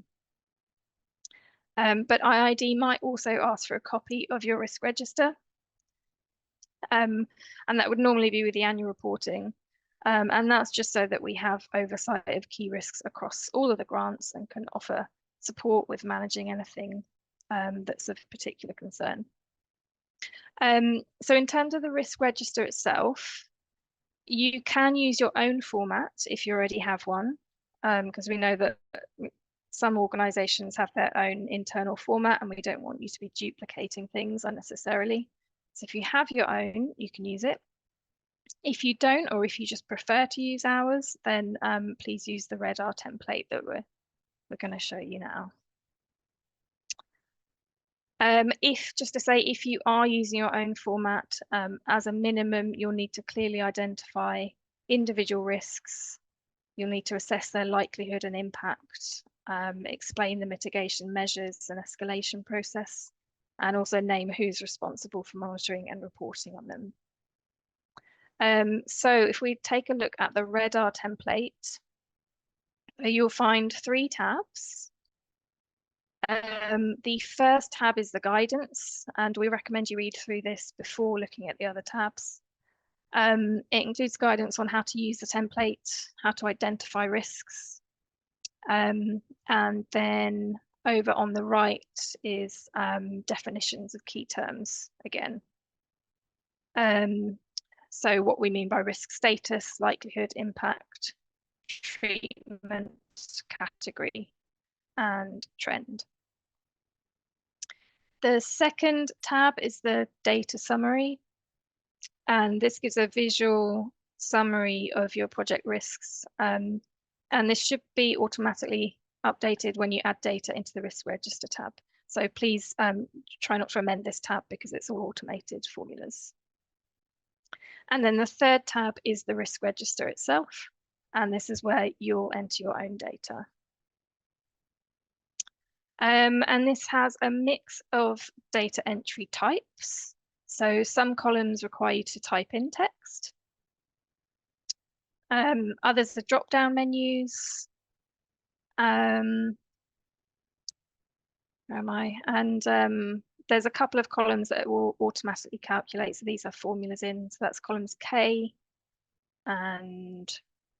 But IIED might also ask for a copy of your risk register, and that would normally be with the annual reporting. And that's just so that we have oversight of key risks across all of the grants and can offer support with managing anything that's of particular concern. So in terms of the risk register itself, you can use your own format if you already have one, because we know that some organizations have their own internal format and we don't want you to be duplicating things unnecessarily. So if you have your own, you can use it. If you don't, or if you just prefer to use ours, then please use the REDAA template that we're going to show you now. Just to say, if you are using your own format, as a minimum, you'll need to clearly identify individual risks. You'll need to assess their likelihood and impact, explain the mitigation measures and escalation process, and also name who's responsible for monitoring and reporting on them. So if we take a look at the REDAA template, you'll find 3 tabs. The first tab is the guidance, and we recommend you read through this before looking at the other tabs. It includes guidance on how to use the template, how to identify risks, and then over on the right is definitions of key terms again. So what we mean by risk status, likelihood, impact, treatment, category, and trend. The second tab is the data summary, and this gives a visual summary of your project risks. And this should be automatically updated when you add data into the risk register tab. So please try not to amend this tab because it's all automated formulas. And then the third tab is the risk register itself. And this is where you'll enter your own data. And this has a mix of data entry types. So some columns require you to type in text. Others are drop-down menus. Where am I? And there's a couple of columns that it will automatically calculate. So these are formulas in. So that's columns K and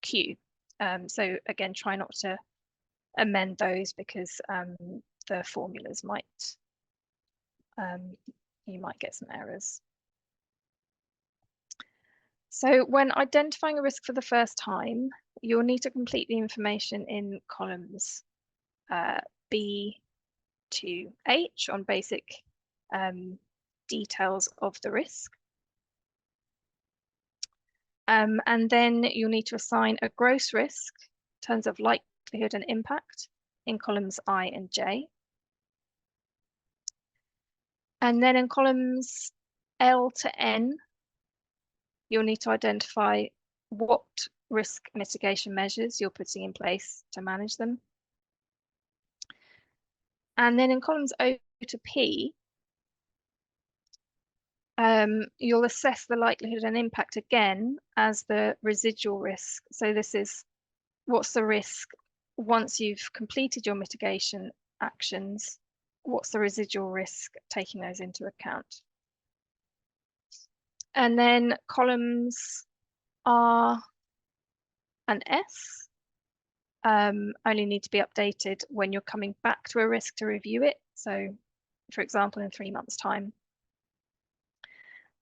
Q. So again, try not to amend those because the formulas might, you might get some errors. So when identifying a risk for the first time, you'll need to complete the information in columns B to H on basic details of the risk. And then you'll need to assign a gross risk in terms of likelihood and impact in columns I and J. And then in columns L to N, you'll need to identify what risk mitigation measures you're putting in place to manage them. And then in columns O to P, you'll assess the likelihood and impact again as the residual risk. So this is what's the risk once you've completed your mitigation actions, what's the residual risk taking those into account. And then columns R and S only need to be updated when you're coming back to a risk to review it. So for example, in 3 months' time.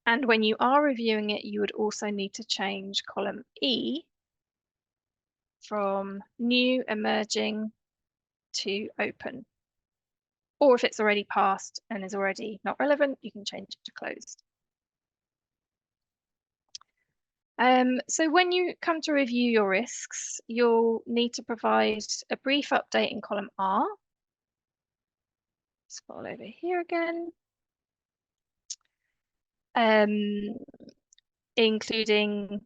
And when you are reviewing it, you would also need to change column E from new, emerging to open. Or if it's already passed and is already not relevant, you can change it to closed. So when you come to review your risks, you'll need to provide a brief update in column R. Scroll over here again. Including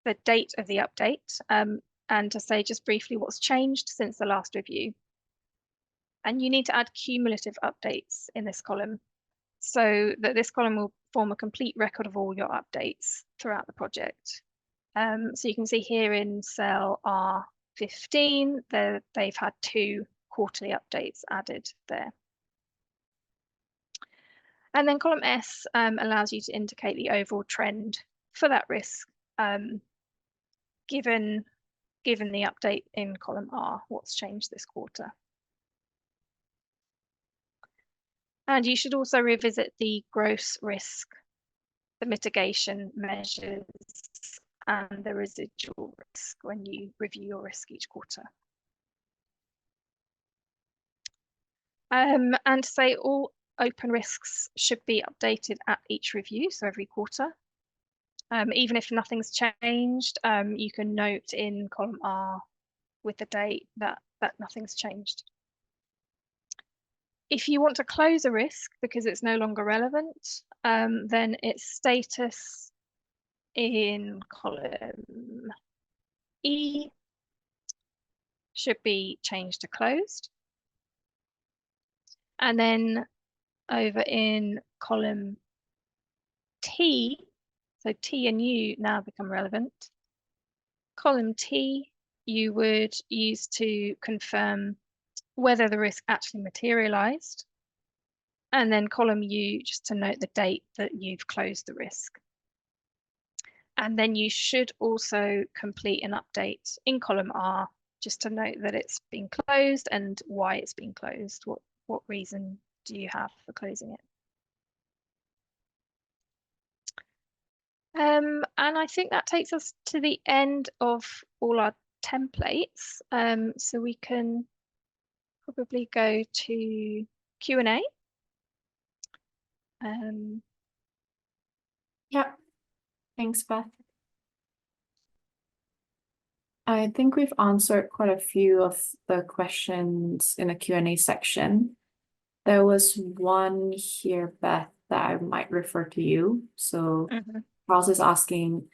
the date of the update, and to say just briefly what's changed since the last review. And you need to add cumulative updates in this column so that this column will form a complete record of all your updates throughout the project. So you can see here in cell R15, they've had 2 quarterly updates added there. And then column S allows you to indicate the overall trend for that risk given the update in column R, what's changed this quarter. And you should also revisit the gross risk, the mitigation measures, and the residual risk when you review your risk each quarter. And to say all open risks should be updated at each review, so every quarter. Even if nothing's changed, you can note in column R with the date that nothing's changed. If you want to close a risk because it's no longer relevant, then its status in column E should be changed to closed. And then over in column T, so T and U now become relevant. Column T, you would use to confirm whether the risk actually materialized. And then column U, just to note the date that you've closed the risk. And then you should also complete an update in column R, just to note that it's been closed and why it's been closed. What reason do you have for closing it? And I think that takes us to the end of all our templates. So we can probably go to Q&A. Yeah, thanks, Beth. I think we've answered quite a few of the questions in the Q&A section. There was one here, Beth, that I might refer to you. So Charles is asking,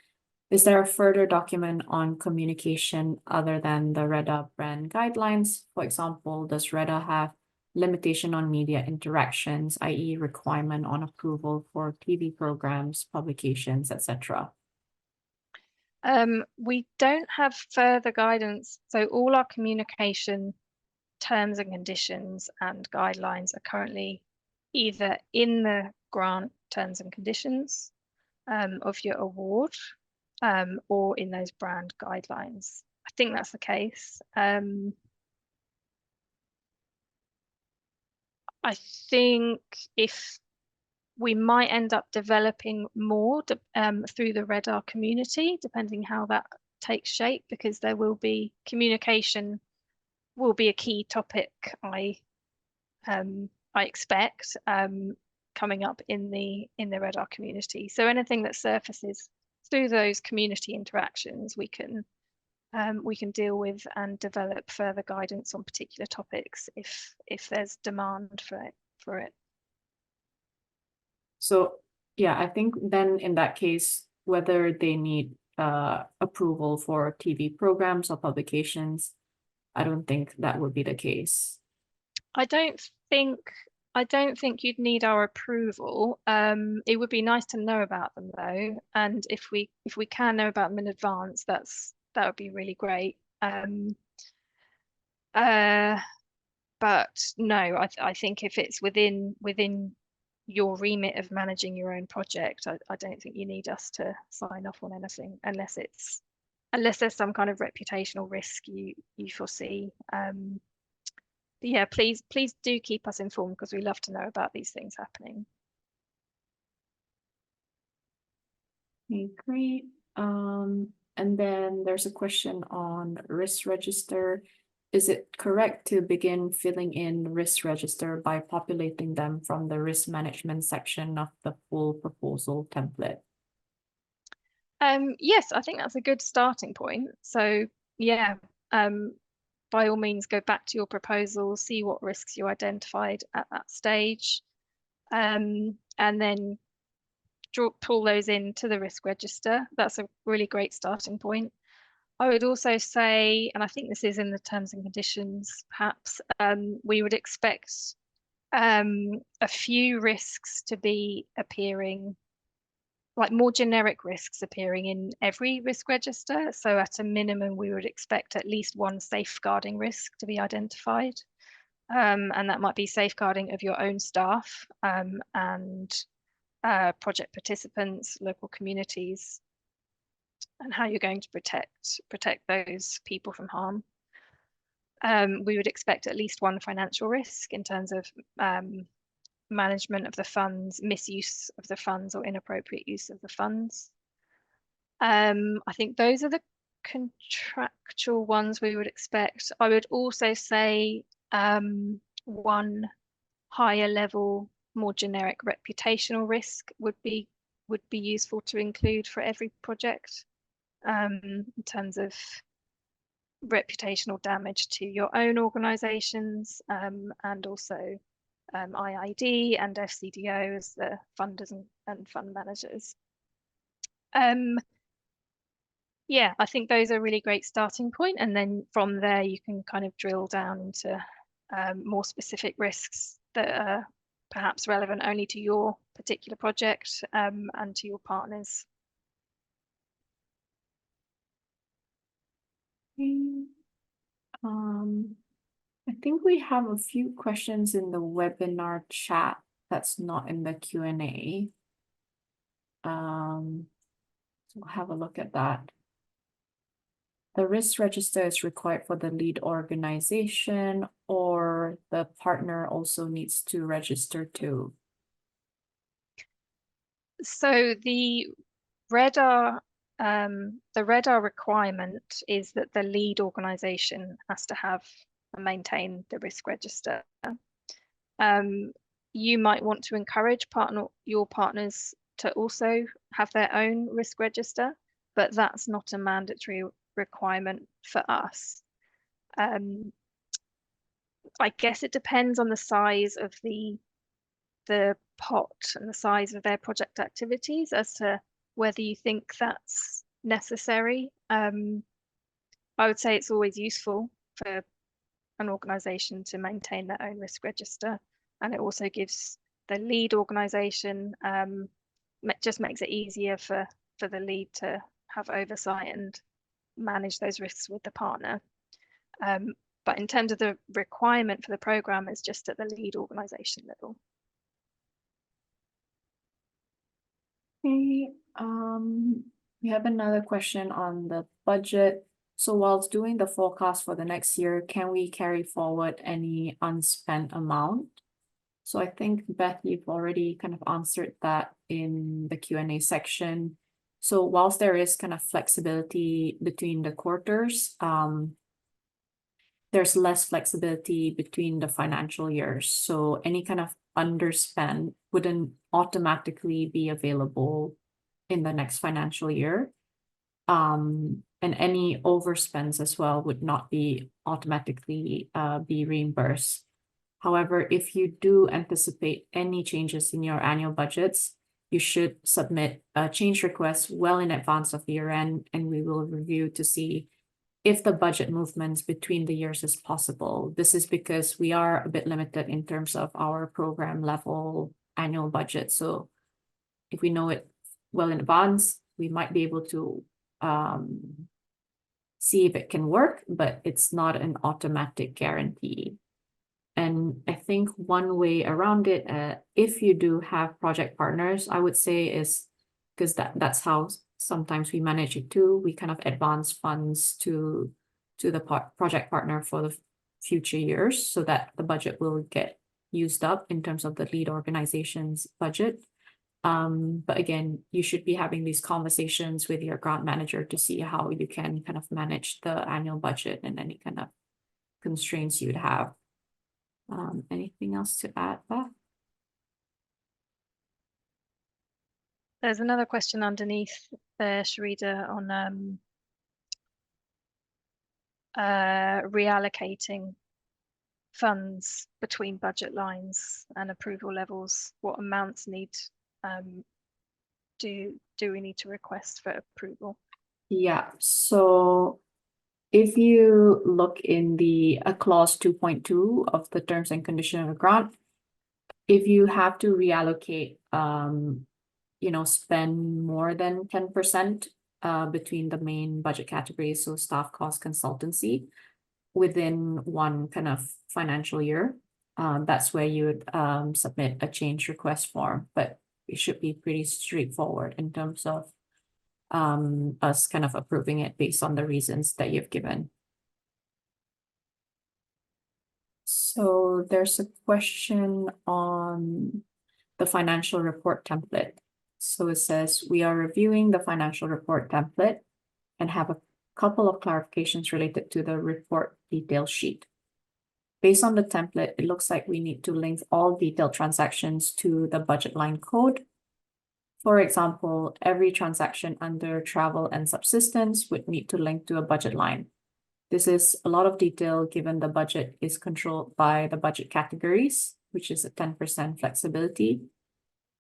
is there a further document on communication other than the REDAA brand guidelines? For example, does REDAA have limitation on media interactions, i.e. requirement on approval for TV programs, publications, etc.? We don't have further guidance. So all our communication terms and conditions and guidelines are currently either in the grant terms and conditions of your award or in those brand guidelines. I think that's the case. I think if we might end up developing more through the REDAA community, depending how that takes shape, because there will be communication will be a key topic I expect coming up in the REDAA community. So anything that surfaces through those community interactions, we can deal with and develop further guidance on particular topics if there's demand for it. So yeah, I think then in that case, whether they need approval for TV programs or publications, I don't think that would be the case. I don't think you'd need our approval. It would be nice to know about them though, and if we can know about them in advance, that would be really great. But no, I think if it's within your remit of managing your own project, I don't think you need us to sign off on anything unless there's some kind of reputational risk you foresee. But yeah, please do keep us informed because we love to know about these things happening. Okay, great. And then there's a question on risk register. Is it correct to begin filling in risk register by populating them from the risk management section of the full proposal template? Yes, I think that's a good starting point. So yeah, by all means, go back to your proposal, see what risks you identified at that stage, and then pull those into the risk register. That's a really great starting point. I would also say, and I think this is in the terms and conditions, perhaps, we would expect a few risks to be appearing, like more generic risks appearing in every risk register. So at a minimum, we would expect at least one safeguarding risk to be identified. And that might be safeguarding of your own staff and project participants, local communities. and how you're going to protect those people from harm. We would expect at least one financial risk in terms of management of the funds, misuse of the funds, or inappropriate use of the funds. I think those are the contractual ones we would expect. I would also say one higher level, more generic reputational risk would be useful to include for every project, in terms of reputational damage to your own organizations, and also IID and FCDO as the funders and fund managers. Yeah, I think those are a really great starting point, and then from there you can kind of drill down into more specific risks that are perhaps relevant only to your particular project, and to your partners. I think we have a few questions in the webinar chat that's not in the Q&A. So we'll have a look at that. The risk register is required for the lead organization, or the partner also needs to register too? So the REDAA requirement is that the lead organization has to have and maintain the risk register. You might want to encourage your partners to also have their own risk register, but that's not a mandatory requirement for us. I guess it depends on the size of the pot and the size of their project activities as to whether you think that's necessary. I would say it's always useful for an organization to maintain their own risk register, and it also gives the lead organization, just makes it easier for the lead to have oversight and manage those risks with the partner. But in terms of the requirement for the program, it's just at the lead organization level. Okay, we have another question on the budget. So whilst doing the forecast for the next year, can we carry forward any unspent amount? So I think, Beth, you've already kind of answered that in the Q&A section. So whilst there is kind of flexibility between the quarters, there's less flexibility between the financial years. So any kind of underspend wouldn't automatically be available in the next financial year. And any overspends as well would not be automatically be reimbursed. However, if you do anticipate any changes in your annual budgets, you should submit a change request well in advance of year end, and we will review to see if the budget movements between the years is possible. This is because we are a bit limited in terms of our program level annual budget. So if we know it well in advance, we might be able to see if it can work, but it's not an automatic guarantee. And I think one way around it, if you do have project partners, I would say is, because that's how sometimes we manage it too. We kind of advance funds to the project partner for the future years so that the budget will get used up in terms of the lead organization's budget. But again, you should be having these conversations with your grant manager to see how you can kind of manage the annual budget and any kind of constraints you'd have. Anything else to add, Beth? There's another question underneath there, Sharida, on reallocating funds between budget lines and approval levels. What amounts do we need to request for approval? Yeah, so if you look in the clause 2.2 of the terms and conditions of a grant, if you have to reallocate, spend more than 10% between the main budget categories, so staff cost, consultancy, within one kind of financial year, that's where you would submit a change request form. But it should be pretty straightforward in terms of us kind of approving it based on the reasons that you've given. So there's a question on the financial report template. So it says, we are reviewing the financial report template and have a couple of clarifications related to the report detail sheet. Based on the template, it looks like we need to link all detailed transactions to the budget line code. For example, every transaction under travel and subsistence would need to link to a budget line. This is a lot of detail given the budget is controlled by the budget categories, which is a 10% flexibility,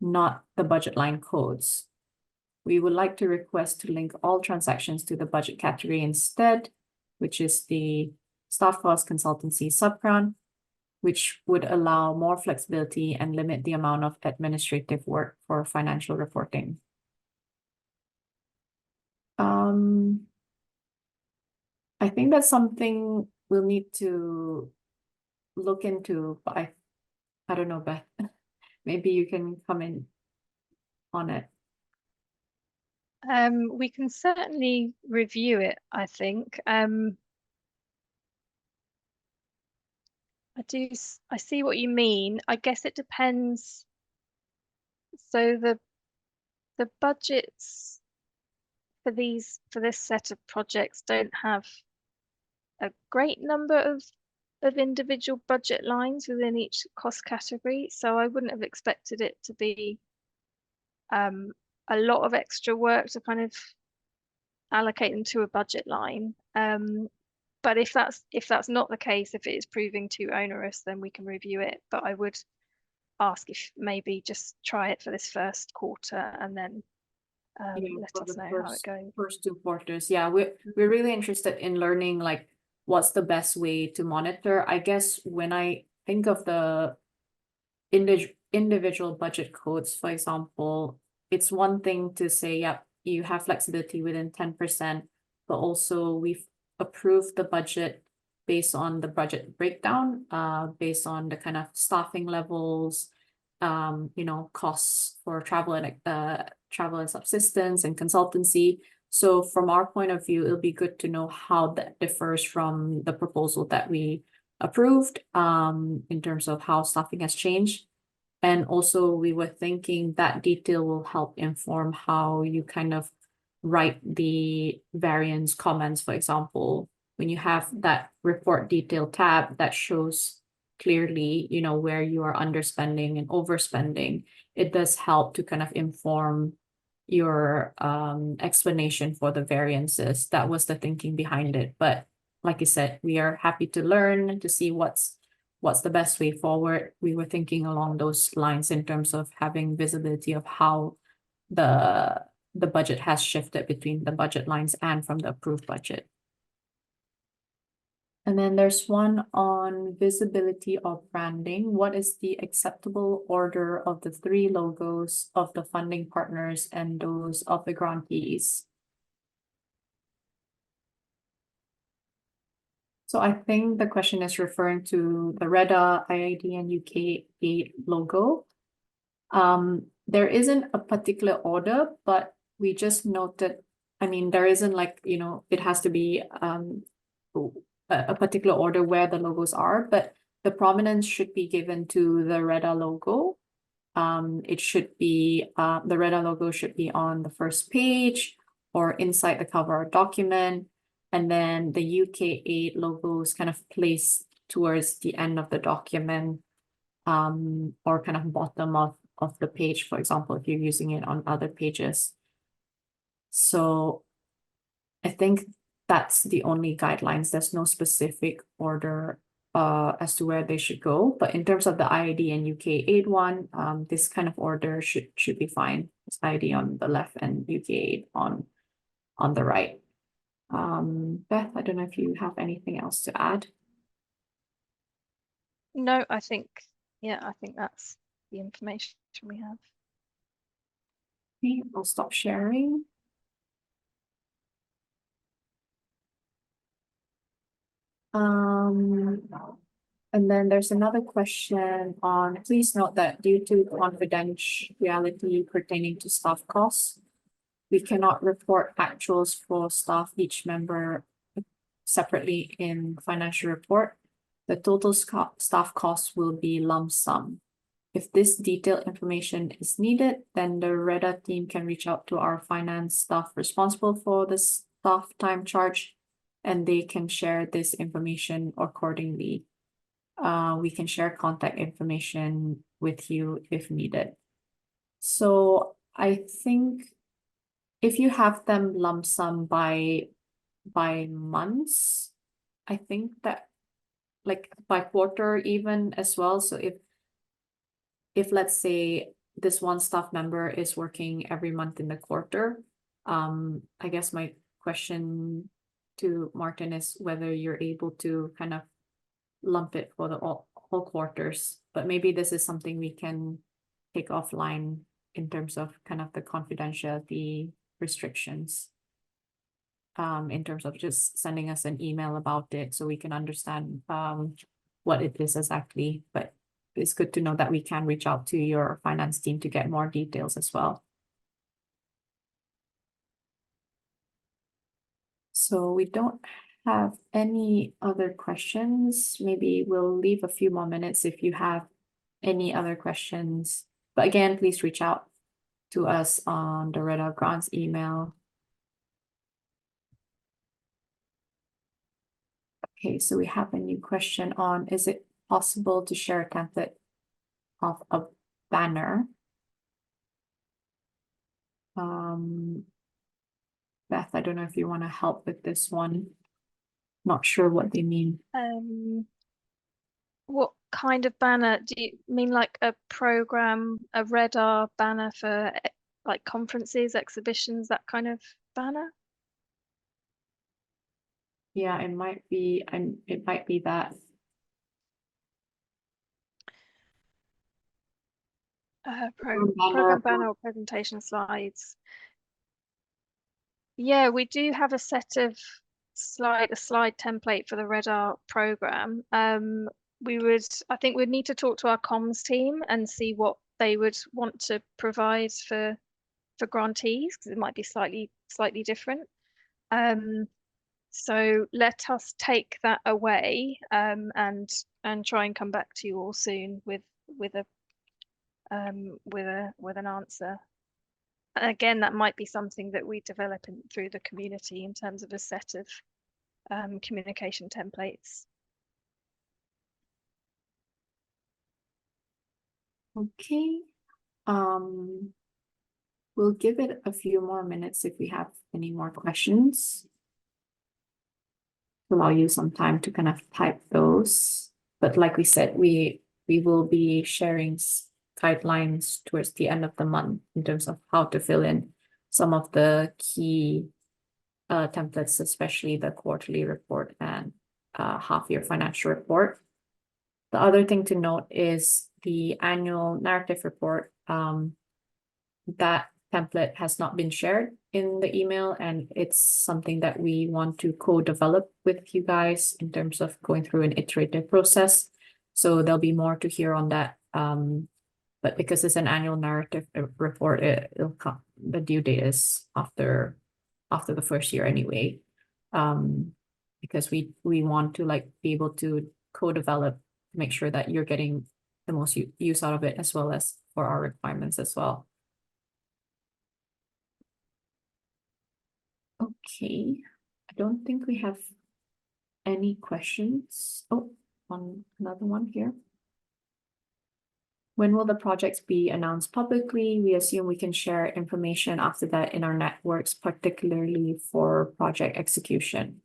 not the budget line codes. We would like to request to link all transactions to the budget category instead, which is the staff cost consultancy subgrant, which would allow more flexibility and limit the amount of administrative work for financial reporting. I think that's something we'll need to look into, but I don't know, Beth. Maybe you can come in on it. We can certainly review it, I think. I see what you mean. I guess it depends. So the budgets for this set of projects don't have a great number of individual budget lines within each cost category. So I wouldn't have expected it to be a lot of extra work to kind of allocate them to a budget line. But if that's not the case, if it is proving too onerous, then we can review it. But I would ask if maybe just try it for this first quarter and then let us know how it goes. First 2 quarters. Yeah, we're really interested in learning like what's the best way to monitor. I guess when I think of the individual budget codes, for example, it's one thing to say, yep, you have flexibility within 10%, but also we've approved the budget based on the budget breakdown, based on the kind of staffing levels, costs for travel and subsistence and consultancy. So from our point of view, it'll be good to know how that differs from the proposal that we approved in terms of how staffing has changed. And also we were thinking that detail will help inform how you kind of write the variance comments. For example, when you have that report detail tab that shows clearly, where you are underspending and overspending, it does help to kind of inform your explanation for the variances. That was the thinking behind it. But like I said, we are happy to learn to see what's the best way forward. We were thinking along those lines in terms of having visibility of how the budget has shifted between the budget lines and from the approved budget. And then there's one on visibility of branding. What is the acceptable order of the 3 logos of the funding partners and those of the grantees? So I think the question is referring to the REDAA, IID, and UK8 logo. There isn't a particular order, but we just noted, there isn't like, it has to be a particular order where the logos are, but the prominence should be given to the REDAA logo. It should be, the REDAA logo should be on the first page or inside the cover document. And then the UK8 logo is kind of placed towards the end of the document, or kind of bottom of the page, for example, if you're using it on other pages. So I think that's the only guidelines. There's no specific order as to where they should go. But in terms of the IID and UK8 one, this kind of order should be fine. It's IID on the left and UK8 on the right. Beth, I don't know if you have anything else to add. No, I think that's the information we have. Okay, I'll stop sharing. And then there's another question on, please note that due to confidentiality pertaining to staff costs, we cannot report actuals for staff, each member separately in financial report. The total staff cost will be lump sum. If this detailed information is needed, then the REDAA team can reach out to our finance staff responsible for the staff time charge, and they can share this information accordingly. We can share contact information with you if needed. So I think if you have them lump sum by months, I think that like by quarter even as well. So if let's say this one staff member is working every month in the quarter, I guess my question to Martin is whether you're able to kind of lump it for the all quarters, but maybe this is something we can take offline in terms of kind of the confidentiality restrictions. In terms of just sending us an email about it so we can understand what it is exactly, but it's good to know that we can reach out to your finance team to get more details as well. So we don't have any other questions. Maybe we'll leave a few more minutes if you have any other questions. But again, please reach out to us on the REDAA grants email. Okay, so we have a new question on, is it possible to share a template of a banner? Beth, I don't know if you want to help with this one. Not sure what they mean. What kind of banner? Do you mean like a program, a REDAA banner for like conferences, exhibitions, that kind of banner? Yeah, it might be, and it might be that. Program banner or presentation slides. Yeah, we do have a set of slide template for the REDAA program. I think we'd need to talk to our comms team and see what they would want to provide for grantees, because it might be slightly different. So let us take that away and try and come back to you all soon with an answer. And again, that might be something that we develop through the community in terms of a set of communication templates. Okay. We'll give it a few more minutes if we have any more questions. Allow you some time to kind of type those. But like we said, we will be sharing guidelines towards the end of the month in terms of how to fill in some of the key templates, especially the quarterly report and half-year financial report. The other thing to note is the annual narrative report. That template has not been shared in the email, and it's something that we want to co-develop with you guys in terms of going through an iterative process. So there'll be more to hear on that. But because it's an annual narrative report, it'll come, the due date is after the first year anyway. Because we want to like be able to co-develop, make sure that you're getting the most use out of it, as well as for our requirements as well. Okay, I don't think we have any questions. Oh, another one here. When will the projects be announced publicly? We assume we can share information after that in our networks, particularly for project execution.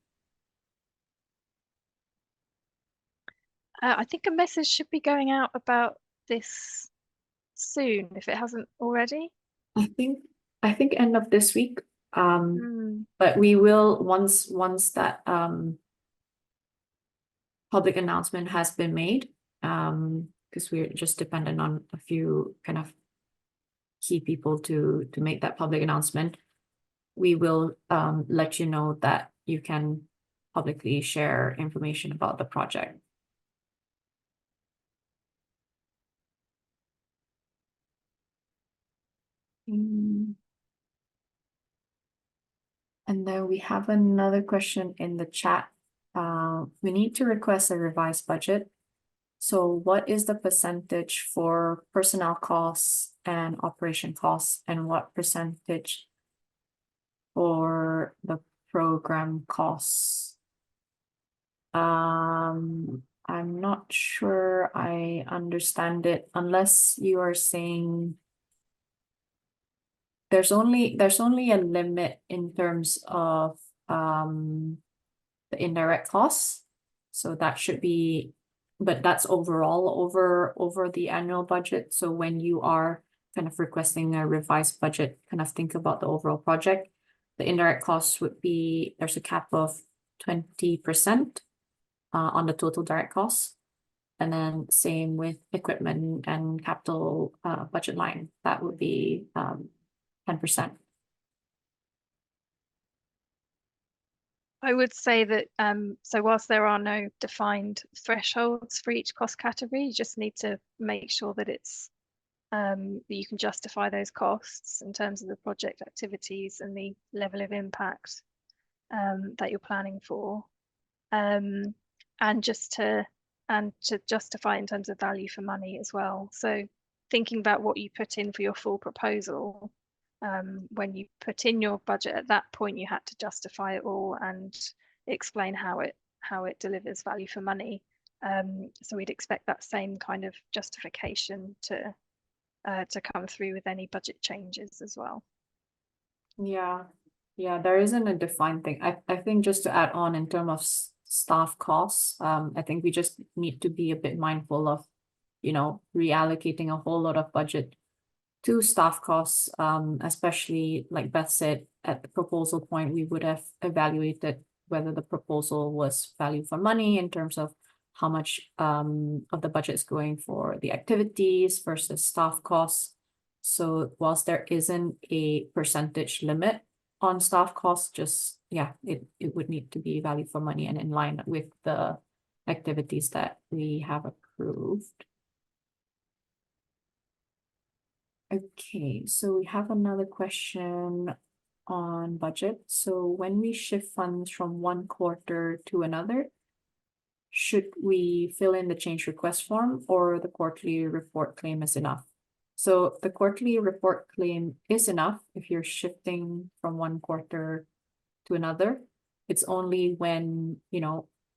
I think a message should be going out about this soon, if it hasn't already. I think end of this week. But we will once that public announcement has been made, because we're just dependent on a few kind of key people to make that public announcement. We will let you know that you can publicly share information about the project. And then we have another question in the chat. We need to request a revised budget. So what is the percentage for personnel costs and operation costs, and what percentage for the program costs? I'm not sure I understand it, unless you are saying there's only a limit in terms of the indirect costs. So that should be, but that's overall over the annual budget. So when you are kind of requesting a revised budget, kind of think about the overall project. The indirect costs would be, there's a cap of 20% on the total direct costs. And then same with equipment and capital budget line, that would be 10%. I would say that so whilst there are no defined thresholds for each cost category, you just need to make sure that it's that you can justify those costs in terms of the project activities and the level of impact that you're planning for, and to justify in terms of value for money as well. So thinking about what you put in for your full proposal, when you put in your budget, at that point you had to justify it all and explain how it delivers value for money. So we'd expect that same kind of justification to come through with any budget changes as well. Yeah, there isn't a defined thing. I think just to add on in terms of staff costs, I think we just need to be a bit mindful of, reallocating a whole lot of budget to staff costs, especially like Beth said, at the proposal point, we would have evaluated whether the proposal was value for money in terms of how much of the budget is going for the activities versus staff costs. So whilst there isn't a percentage limit on staff costs, just it would need to be value for money and in line with the activities that we have approved. Okay, so we have another question on budget. So when we shift funds from one quarter to another, should we fill in the change request form, or the quarterly report claim is enough? So the quarterly report claim is enough if you're shifting from one quarter to another. It's only when,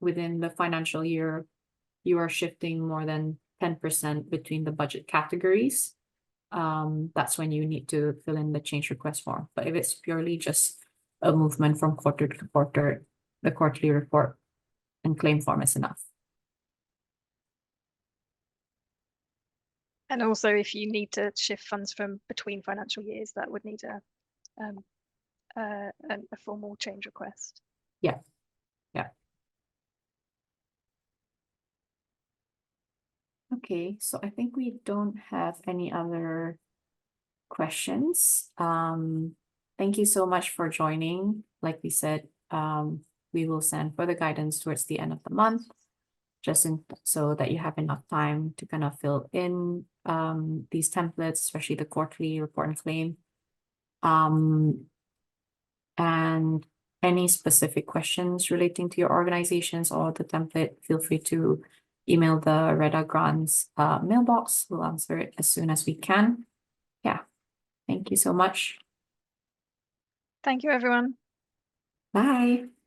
within the financial year, you are shifting more than 10% between the budget categories. That's when you need to fill in the change request form. But if it's purely just a movement from quarter to quarter, the quarterly report and claim form is enough. And also, if you need to shift funds from between financial years, that would need a formal change request. Yeah. Okay, so I think we don't have any other questions. Thank you so much for joining. Like we said, we will send further guidance towards the end of the month, so that you have enough time to kind of fill in these templates, especially the quarterly report and claim. And any specific questions relating to your organizations or the template, feel free to email the REDAA grants mailbox. We'll answer it as soon as we can. Yeah, thank you so much. Thank you, everyone. Bye.